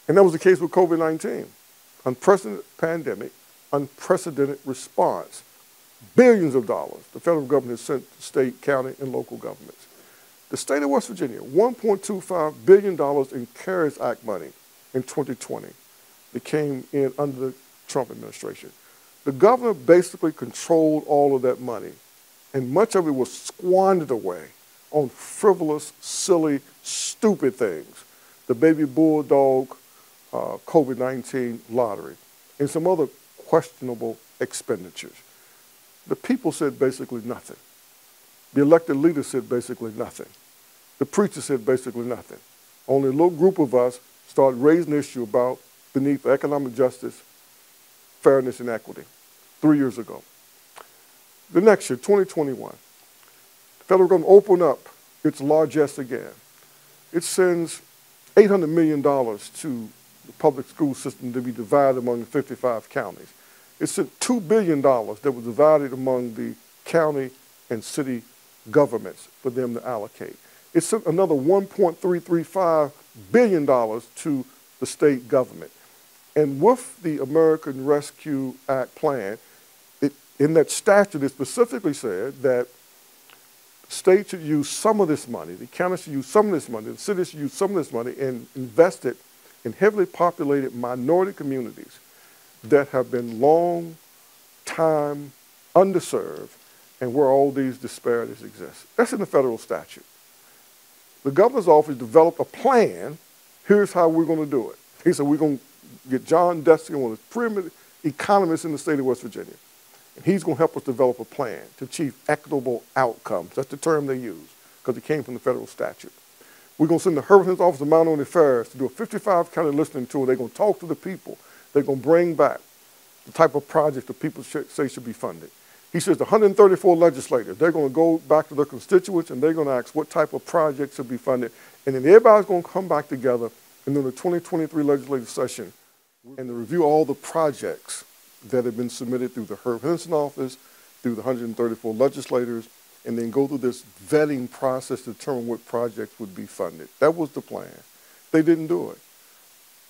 And that was the case with COVID-19. Unprecedented pandemic, unprecedented response. Billions of dollars the federal government has sent to state, county, and local governments. The state of West Virginia, $1.25 billion in CARES Act money in 2020 that came in under the Trump administration. The governor basically controlled all of that money, and much of it was squandered away on frivolous, silly, stupid things. The baby bulldog COVID-19 lottery and some other questionable expenditures. The people said basically nothing. The elected leaders said basically nothing. The preacher said basically nothing. Only a little group of us started raising the issue about the need for economic justice, fairness, and equity 3 years ago. The next year, 2021, Federal government open up its largesse again. It sends $800 million to the public school system to be divided among the 55 counties. It sent $2 billion that was divided among the county and city governments for them to allocate. It sent another $1.335 billion to the state government. And with the American Rescue Act plan, in that statute, it specifically said that states should use some of this money, the county should use some of this money, the city should use some of this money and invest it in heavily populated minority communities that have been long time underserved and where all these disparities exist. That's in the federal statute. The governor's office developed a plan. Here's how we're going to do it. He said, we're going to get John Destigan, one of the premier economists in the state of West Virginia. And he's going to help us develop a plan to achieve equitable outcomes. That's the term they use because it came from the federal statute. We're going to send the Herbert Hennessy Office of Minority Affairs to do a 55-county listening tour. They're going to talk to the people. They're going to bring back the type of projects that people say should be funded. He says the 134 legislators, they're going to go back to their constituents and they're going to ask what type of projects should be funded. And then everybody's going to come back together and in the 2023 legislative session and to review all the projects that have been submitted through the Herb Henson office, through the 134 legislators, and then go through this vetting process to determine what projects would be funded. That was the plan. They didn't do it.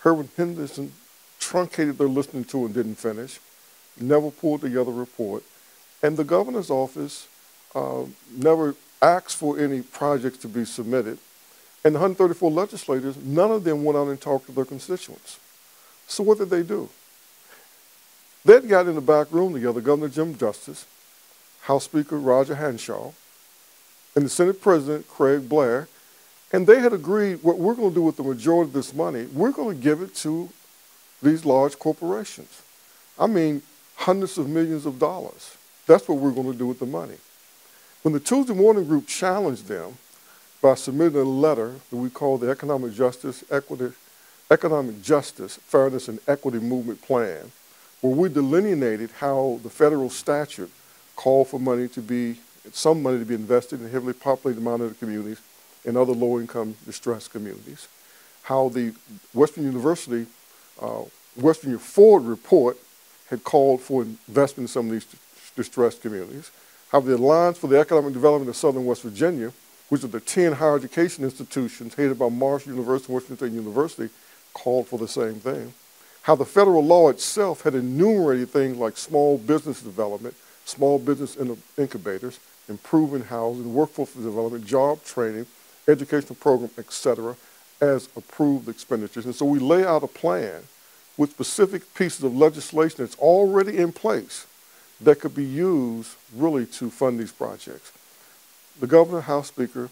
Herbert Henderson truncated their listening tour and didn't finish, never pulled together a report, and the governor's office never asked for any projects to be submitted. And the 134 legislators, none of them went out and talked to their constituents. So what did they do? They got in the back room together, Governor Jim Justice, House Speaker Roger Hanshaw, and the Senate President Craig Blair, and they had agreed what we're going to do with the majority of this money, we're going to give it to these large corporations. I mean, hundreds of millions of dollars. That's what we're going to do with the money. When the Tuesday Morning Group challenged them by submitting a letter that we call the Economic Justice, Fairness, and Equity Movement Plan, where we delineated how the federal statute called for some money to be invested in heavily populated minority communities and other low-income distressed communities, how the Western University, West Virginia Forward report had called for investment in some of these distressed communities, how the Alliance for the Economic Development of Southern West Virginia, which are the 10 higher education institutions headed by Marshall University and Washington State University, called for the same thing, how the federal law itself had enumerated things like small business development, small business incubators, improving housing, workforce development, job training, educational program, etc., as approved expenditures. And so we lay out a plan with specific pieces of legislation that's already in place that could be used really to fund these projects. The governor, House Speaker,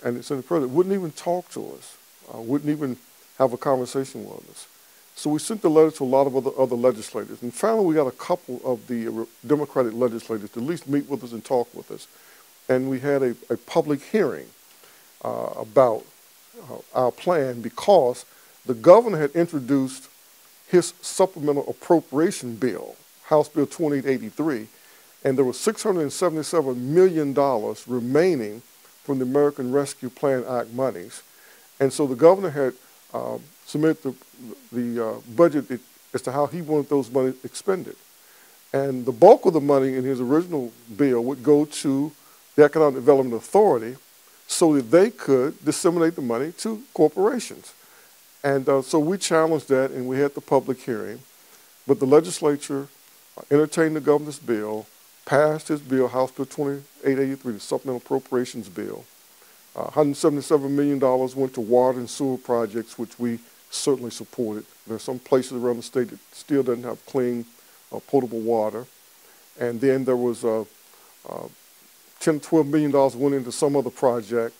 and the Senate President wouldn't even talk to us, wouldn't even have a conversation with us. So we sent the letter to a lot of other legislators. And finally, we got a couple of the Democratic legislators to at least meet with us and talk with us. And we had a public hearing about our plan because the governor had introduced his supplemental appropriation bill, House Bill 2883, and there was $677 million remaining from the American Rescue Plan Act monies. And so the governor had submitted the budget as to how he wanted those money expended. And the bulk of the money in his original bill would go to the Economic Development Authority so that they could disseminate the money to corporations. And so we challenged that and we had the public hearing, but the legislature entertained the governor's bill, passed his bill, House Bill 2883, the Supplemental Appropriations Bill. $177 million went to water and sewer projects, which we certainly supported. There are some places around the state that still doesn't have clean, potable water. And then there was $10, $12 million went into some other project.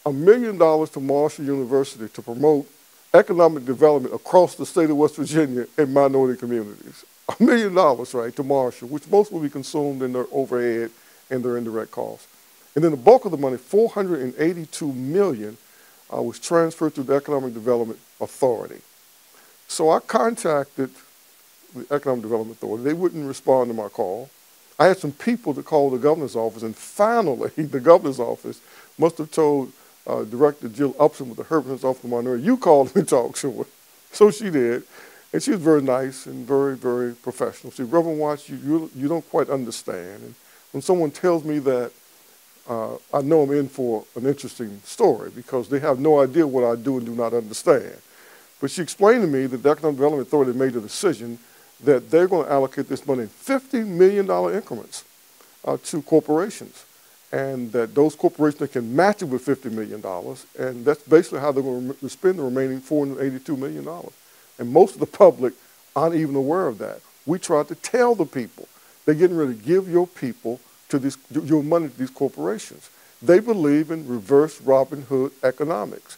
$1 million to Marshall University to promote economic development across the state of West Virginia in minority communities. $1 million, right, to Marshall, which most will be consumed in their overhead and their indirect costs. And then the bulk of the money, $482 million, was transferred to the Economic Development Authority. So I contacted the Economic Development Authority. They wouldn't respond to my call. I had some people to call the governor's office, and finally, the governor's office must have told Director Jill Upson with the Herbert Office of Minority, you called and talk to her. So she did, and she was very nice and very, very professional. She said, Reverend Watts, you don't quite understand. And when someone tells me that, I know I'm in for an interesting story because they have no idea what I do and do not understand. But she explained to me that the Economic Development Authority made a decision that they're going to allocate this money in $50 million increments to corporations, and that those corporations can match it with $50 million, and that's basically how they're going to spend the remaining $482 million. And most of the public aren't even aware of that. We tried to tell the people, they're getting ready to give your people your money to these corporations. They believe in reverse Robin Hood economics.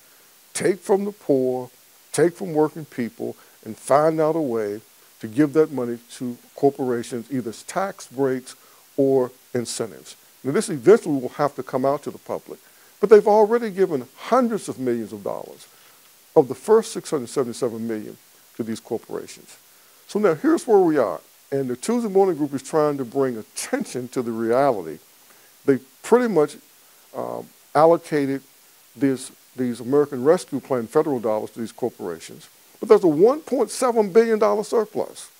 Take from the poor, take from working people, and find out a way to give that money to corporations, either as tax breaks or incentives. Now, this eventually will have to come out to the public, but they've already given hundreds of millions of dollars of the first $677 million to these corporations. So now here's where we are, and the Tuesday Morning Group is trying to bring attention to the reality. They pretty much allocated these American Rescue Plan federal dollars to these corporations, but there's a $1.7 billion surplus.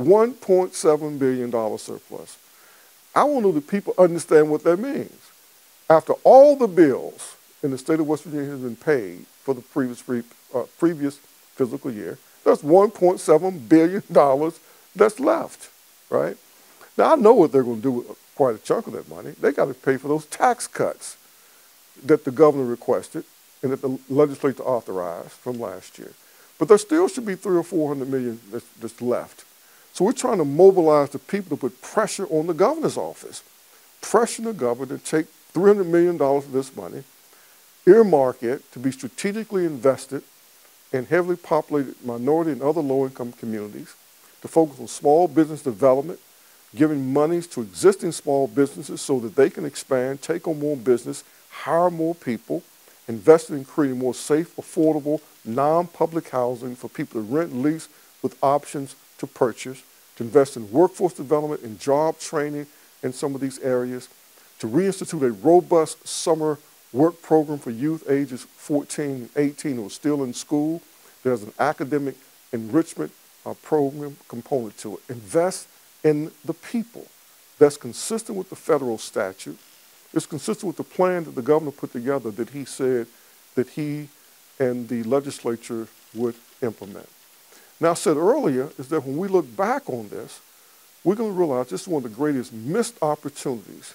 $1.7 billion surplus. I want to know that people understand what that means. After all the bills in the state of West Virginia have been paid for the previous fiscal year, there's $1.7 billion that's left, right? Now, I know what they're going to do with quite a chunk of that money. They got to pay for those tax cuts that the governor requested and that the legislature authorized from last year. But there still should be $300 or $400 million that's left. So we're trying to mobilize the people to put pressure on the governor's office, pressure the governor to take $300 million of this money, earmark it to be strategically invested in heavily populated minority and other low-income communities, to focus on small business development, giving monies to existing small businesses so that they can expand, take on more business, hire more people, invest in creating more safe, affordable, non-public housing for people to rent and lease with options to purchase, to invest in workforce development and job training in some of these areas, to reinstitute a robust summer work program for youth ages 14 and 18 who are still in school. There's an academic enrichment program component to it. Invest in the people. That's consistent with the federal statute. It's consistent with the plan that the governor put together that he said that he and the legislature would implement. Now, I said earlier is that when we look back on this, we're going to realize this is one of the greatest missed opportunities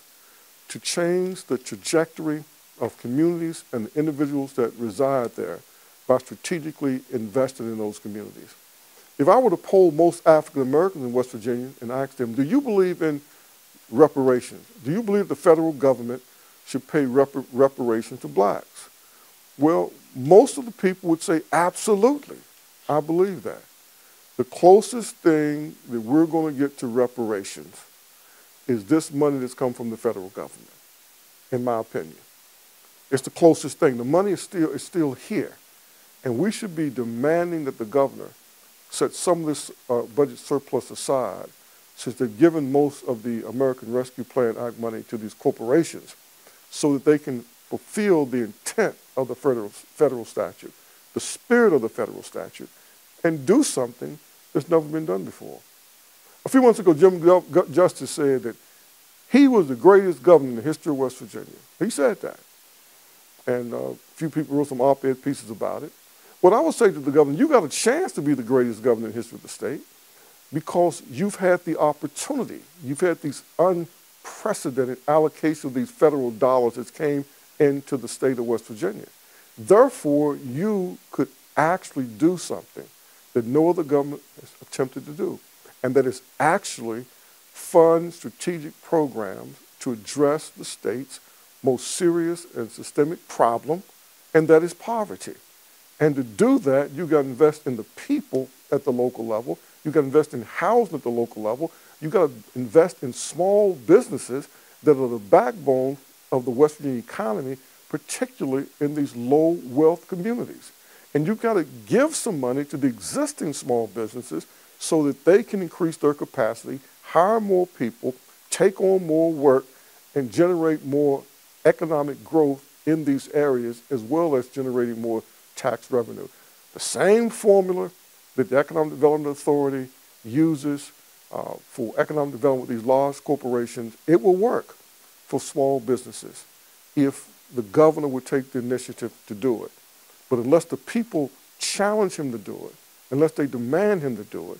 to change the trajectory of communities and the individuals that reside there by strategically investing in those communities. If I were to poll most African Americans in West Virginia and ask them, do you believe in reparations? Do you believe the federal government should pay reparations to blacks? Well, most of the people would say, absolutely, I believe that. The closest thing that we're going to get to reparations is this money that's come from the federal government, in my opinion. It's the closest thing. The money is still here. And we should be demanding that the governor set some of this budget surplus aside, since they've given most of the American Rescue Plan Act money to these corporations, so that they can fulfill the intent of the federal statute, the spirit of the federal statute, and do something that's never been done before. A few months ago, Jim Justice said that he was the greatest governor in the history of West Virginia. He said that. And a few people wrote some op-ed pieces about it. What I would say to the governor, you got a chance to be the greatest governor in the history of the state because you've had the opportunity. You've had these unprecedented allocations of these federal dollars that came into the state of West Virginia. Therefore, you could actually do something that no other government has attempted to do, and that is actually fund strategic programs to address the state's most serious and systemic problem, and that is poverty. And to do that, you got to invest in the people at the local level. You got to invest in housing at the local level. You got to invest in small businesses that are the backbone of the West Virginia economy, particularly in these low wealth communities. And you've got to give some money to the existing small businesses so that they can increase their capacity, hire more people, take on more work and generate more economic growth in these areas, as well as generating more tax revenue. The same formula that the Economic Development Authority uses for economic development with these large corporations, it will work for small businesses if the governor would take the initiative to do it. But unless the people challenge him to do it, unless they demand him to do it,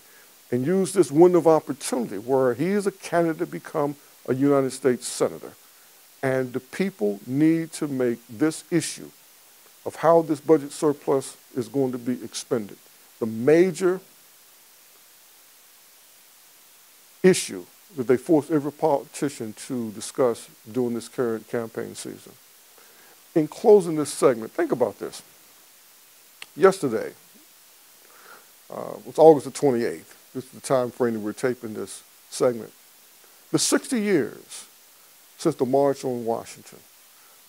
and use this window of opportunity where he is a candidate to become a United States Senator, and the people need to make this issue of how this budget surplus is going to be expended the major issue that they force every politician to discuss during this current campaign season. In closing this segment, think about this. Yesterday, it was August the 28th. This is the time frame that we're taping this segment. The 60 years since the March on Washington,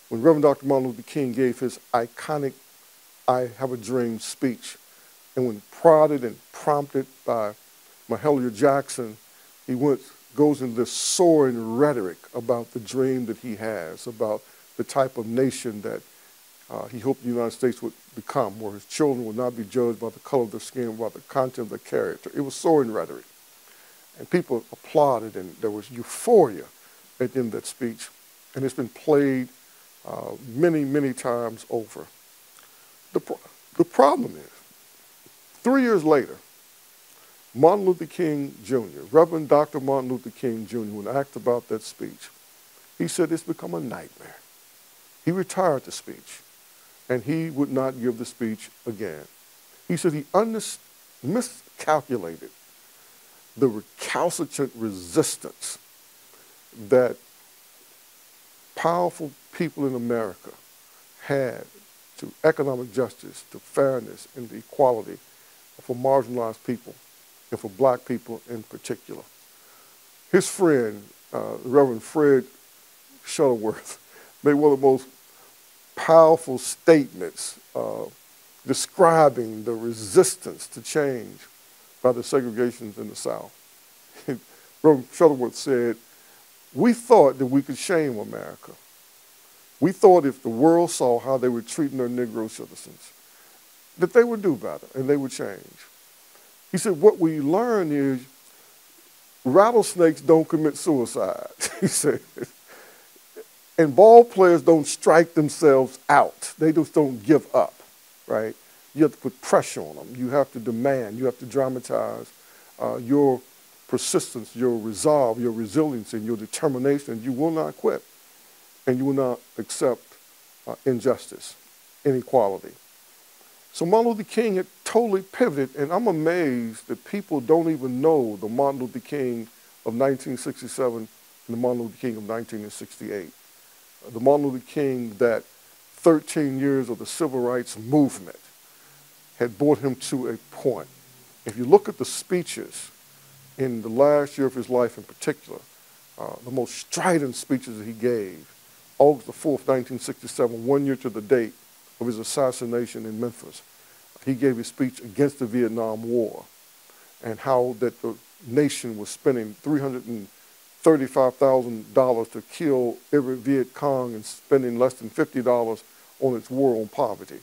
when Reverend Dr. Martin Luther King gave his iconic I Have a Dream speech, and when prodded and prompted by Mahalia Jackson, he goes into this soaring rhetoric about the dream that he has, about the type of nation that he hoped the United States would become, where his children would not be judged by the color of their skin, by the content of their character. It was soaring rhetoric. And people applauded, and there was euphoria at the end of that speech. And it's been played many, many times over. The problem is, 3 years later, Martin Luther King Jr., Reverend Dr. Martin Luther King Jr., when asked about that speech, he said it's become a nightmare. He retired the speech, and he would not give the speech again. He said he miscalculated the recalcitrant resistance that powerful people in America had to economic justice, to fairness, and to equality for marginalized people, and for black people in particular. His friend, Reverend Fred Shuttleworth, made one of the most powerful statements describing the resistance to change by the segregations in the South. Reverend Shuttleworth said, "We thought that we could shame America. We thought if the world saw how they were treating their Negro citizens, that they would do better and they would change." He said, "What we learned is rattlesnakes don't commit suicide," he said, "and ball players don't strike themselves out. They just don't give up, right? You have to put pressure on them. You have to demand. You have to dramatize your persistence, your resolve, your resilience, and your determination. You will not quit, and you will not accept injustice, inequality." So Martin Luther King had totally pivoted, and I'm amazed that people don't even know the Martin Luther King of 1967 and the Martin Luther King of 1968. The Martin Luther King that 13 years of the civil rights movement had brought him to a point. If you look at the speeches in the last year of his life in particular, the most strident speeches that he gave, August the 4th, 1967, 1 year to the date of his assassination in Memphis, he gave a speech against the Vietnam War and how that the nation was spending $335,000 to kill every Viet Cong and spending less than $50 on its war on poverty.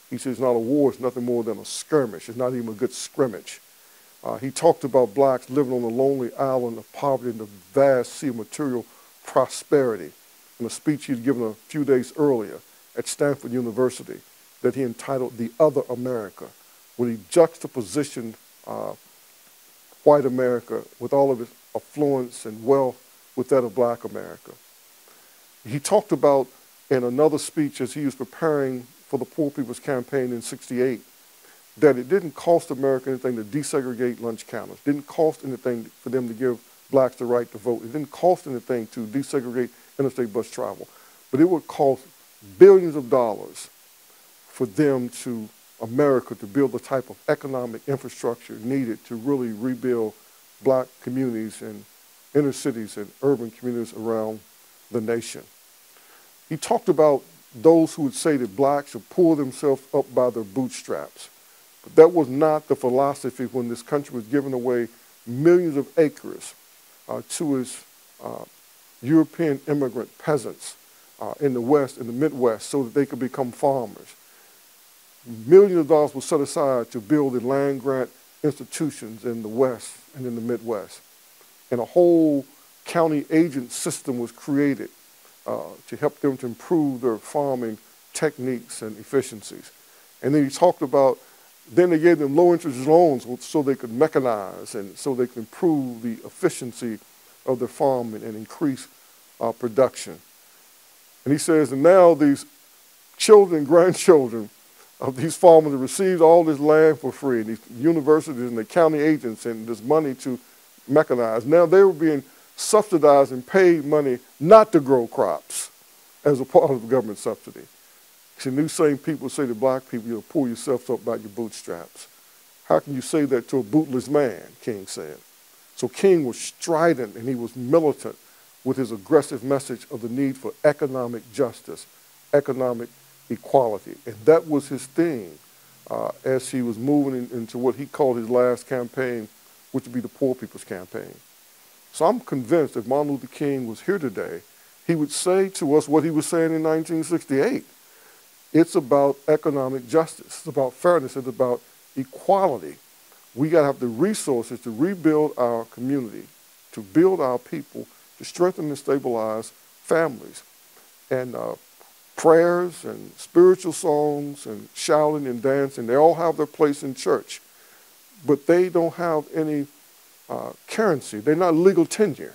He says it's not a war, it's nothing more than a skirmish. It's not even a good scrimmage. He talked about blacks living on a lonely island of poverty in the vast sea of material prosperity in a speech he'd given a few days earlier at Stanford University that he entitled The Other America, where he juxtapositioned white America with all of its affluence and wealth with that of black America. He talked about in another speech as he was preparing for the Poor People's Campaign in '68 that it didn't cost America anything to desegregate lunch counters. It didn't cost anything for them to give blacks the right to vote. It didn't cost anything to desegregate interstate bus travel. But it would cost billions of dollars for them to America to build the type of economic infrastructure needed to really rebuild black communities and inner cities and urban communities around the nation. He talked about those who would say that blacks should pull themselves up by their bootstraps. But that was not the philosophy when this country was giving away millions of acres to its European immigrant peasants in the West, in the Midwest, so that they could become farmers. Millions of dollars were set aside to build the land-grant institutions in the West and in the Midwest. And a whole county agent system was created to help them to improve their farming techniques and efficiencies. And then he talked about, then they gave them low-interest loans so they could mechanize and so they could improve the efficiency of their farming and increase production. And he says, and now these children and grandchildren of these farmers have received all this land for free, and these universities and the county agents and this money to mechanize. Now they were being subsidized and paid money not to grow crops as a part of the government subsidy. See, these same people say to black people, you'll pull yourself up by your bootstraps. How can you say that to a bootless man, King said. So King was strident and he was militant with his aggressive message of the need for economic justice, economic equality. And that was his theme as he was moving into what he called his last campaign, which would be the Poor People's Campaign. So I'm convinced if Martin Luther King was here today, he would say to us what he was saying in 1968. It's about economic justice. It's about fairness. It's about equality. We got to have the resources to rebuild our community, to build our people, to strengthen and stabilize families. And prayers and spiritual songs and shouting and dancing, they all have their place in church. But they don't have any currency. They're not legal tender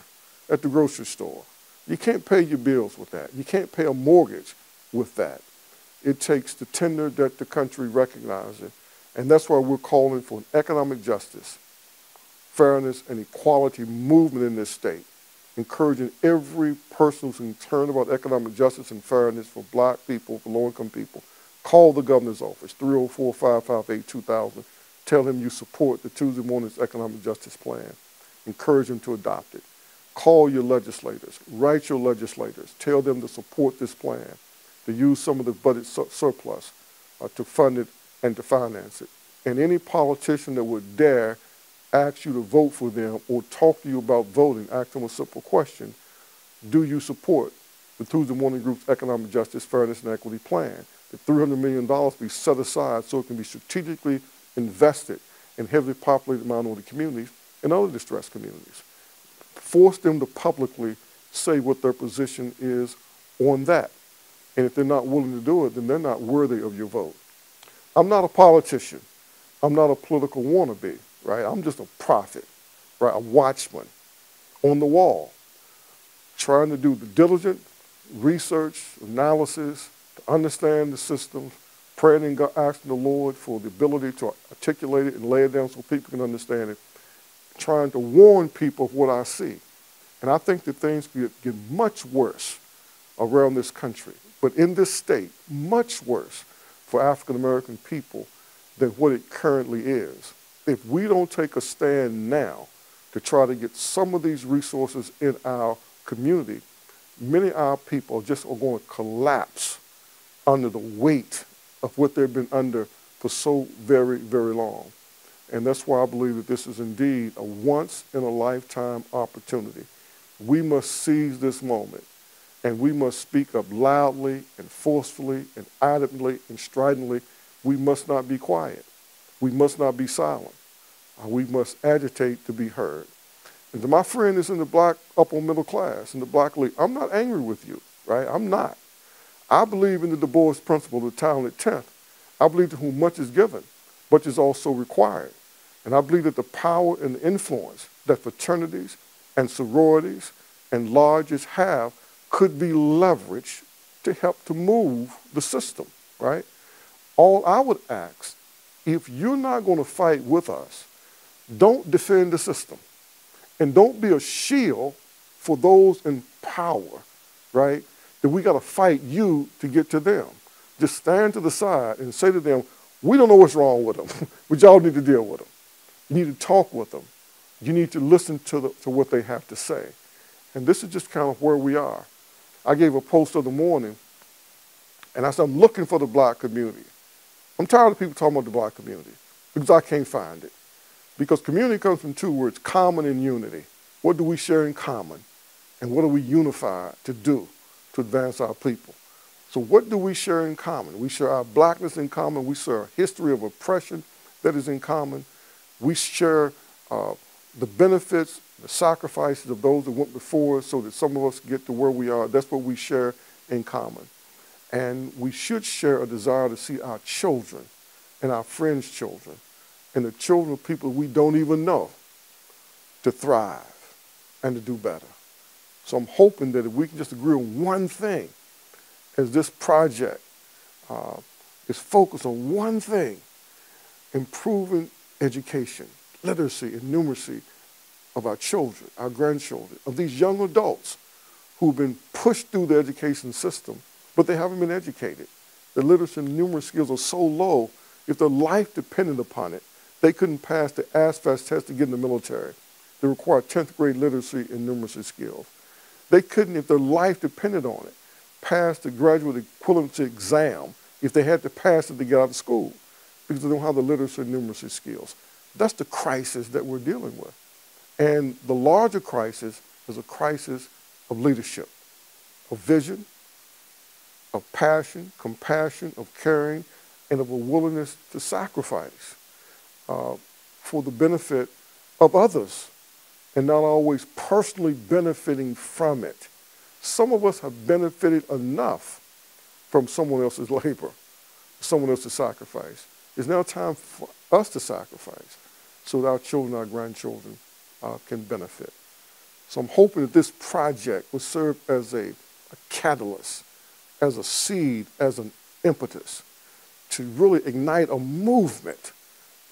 at the grocery store. You can't pay your bills with that. You can't pay a mortgage with that. It takes the tender that the country recognizes. And that's why we're calling for an economic justice, fairness, and equality movement in this state, encouraging every person who's concerned about economic justice and fairness for black people, for low-income people, call the governor's office, 304-558-2000. Tell him you support the Tuesday Morning's Economic Justice Plan. Encourage him to adopt it. Call your legislators. Write your legislators. Tell them to support this plan, to use some of the budget surplus to fund it and to finance it. And any politician that would dare ask you to vote for them or talk to you about voting, ask them a simple question: do you support the Tuesday Morning Group's Economic Justice, Fairness, and Equity Plan? The $300 million be set aside so it can be strategically invested in heavily populated minority communities and other distressed communities. Force them to publicly say what their position is on that. And if they're not willing to do it, then they're not worthy of your vote. I'm not a politician. I'm not a political wannabe, right? I'm just a prophet, right? A watchman on the wall, trying to do the diligent research, analysis, to understand the systems, praying and asking the Lord for the ability to articulate it and lay it down so people can understand it, trying to warn people of what I see. And I think that things could get much worse around this country, but in this state, much worse for African American people than what it currently is. If we don't take a stand now to try to get some of these resources in our community, many of our people just are going to collapse under the weight of what they've been under for so very, very long. And that's why I believe that this is indeed a once-in-a-lifetime opportunity. We must seize this moment, and we must speak up loudly and forcefully and adamantly and stridently. We must not be quiet. We must not be silent. We must agitate to be heard. And to my friend that's in the black upper middle class, in the black elite, I'm not angry with you, right? I'm not. I believe in the Du Bois principle, the talented tenth. I believe to whom much is given, much is also required. And I believe that the power and the influence that fraternities and sororities and lodges have could be leveraged to help to move the system, right? All I would ask, if you're not going to fight with us, don't defend the system. And don't be a shield for those in power, right? That we got to fight you to get to them. Just stand to the side and say to them, we don't know what's wrong with them, but y'all need to deal with them. You need to talk with them. You need to listen to what they have to say. And this is just kind of where we are. I gave a post of the morning, and I said, I'm looking for the black community. I'm tired of people talking about the black community because I can't find it. Because community comes from two words, common and unity. What do we share in common? And what are we unified to do to advance our people? So what do we share in common? We share our blackness in common. We share a history of oppression that is in common. We share the benefits, the sacrifices of those that went before us so that some of us get to where we are. That's what we share in common. And we should share a desire to see our children and our friends' children and the children of people we don't even know to thrive and to do better. So I'm hoping that if we can just agree on one thing, as this project is focused on one thing, improving education, literacy, and numeracy of our children, our grandchildren, of these young adults who've been pushed through the education system, but they haven't been educated. The literacy and numeracy skills are so low, if their life depended upon it, they couldn't pass the ASVAB test to get in the military. They require 10th grade literacy and numeracy skills. They couldn't, if their life depended on it, pass the graduate equivalency exam if they had to pass it to get out of school because they don't have the literacy and numeracy skills. That's the crisis that we're dealing with. And the larger crisis is a crisis of leadership, of vision, of passion, compassion, of caring, and of a willingness to sacrifice for the benefit of others and not always personally benefiting from it. Some of us have benefited enough from someone else's labor, someone else's sacrifice. It's now time for us to sacrifice so that our children, our grandchildren can benefit. So I'm hoping that this project will serve as a catalyst, as a seed, as an impetus to really ignite a movement.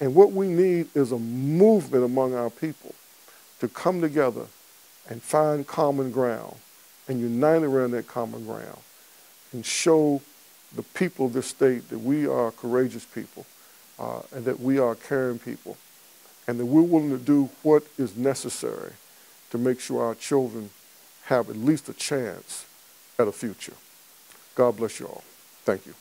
And what we need is a movement among our people to come together and find common ground and unite around that common ground and show the people of this state that we are courageous people and that we are caring people and that we're willing to do what is necessary to make sure our children have at least a chance at a future. God bless you all. Thank you.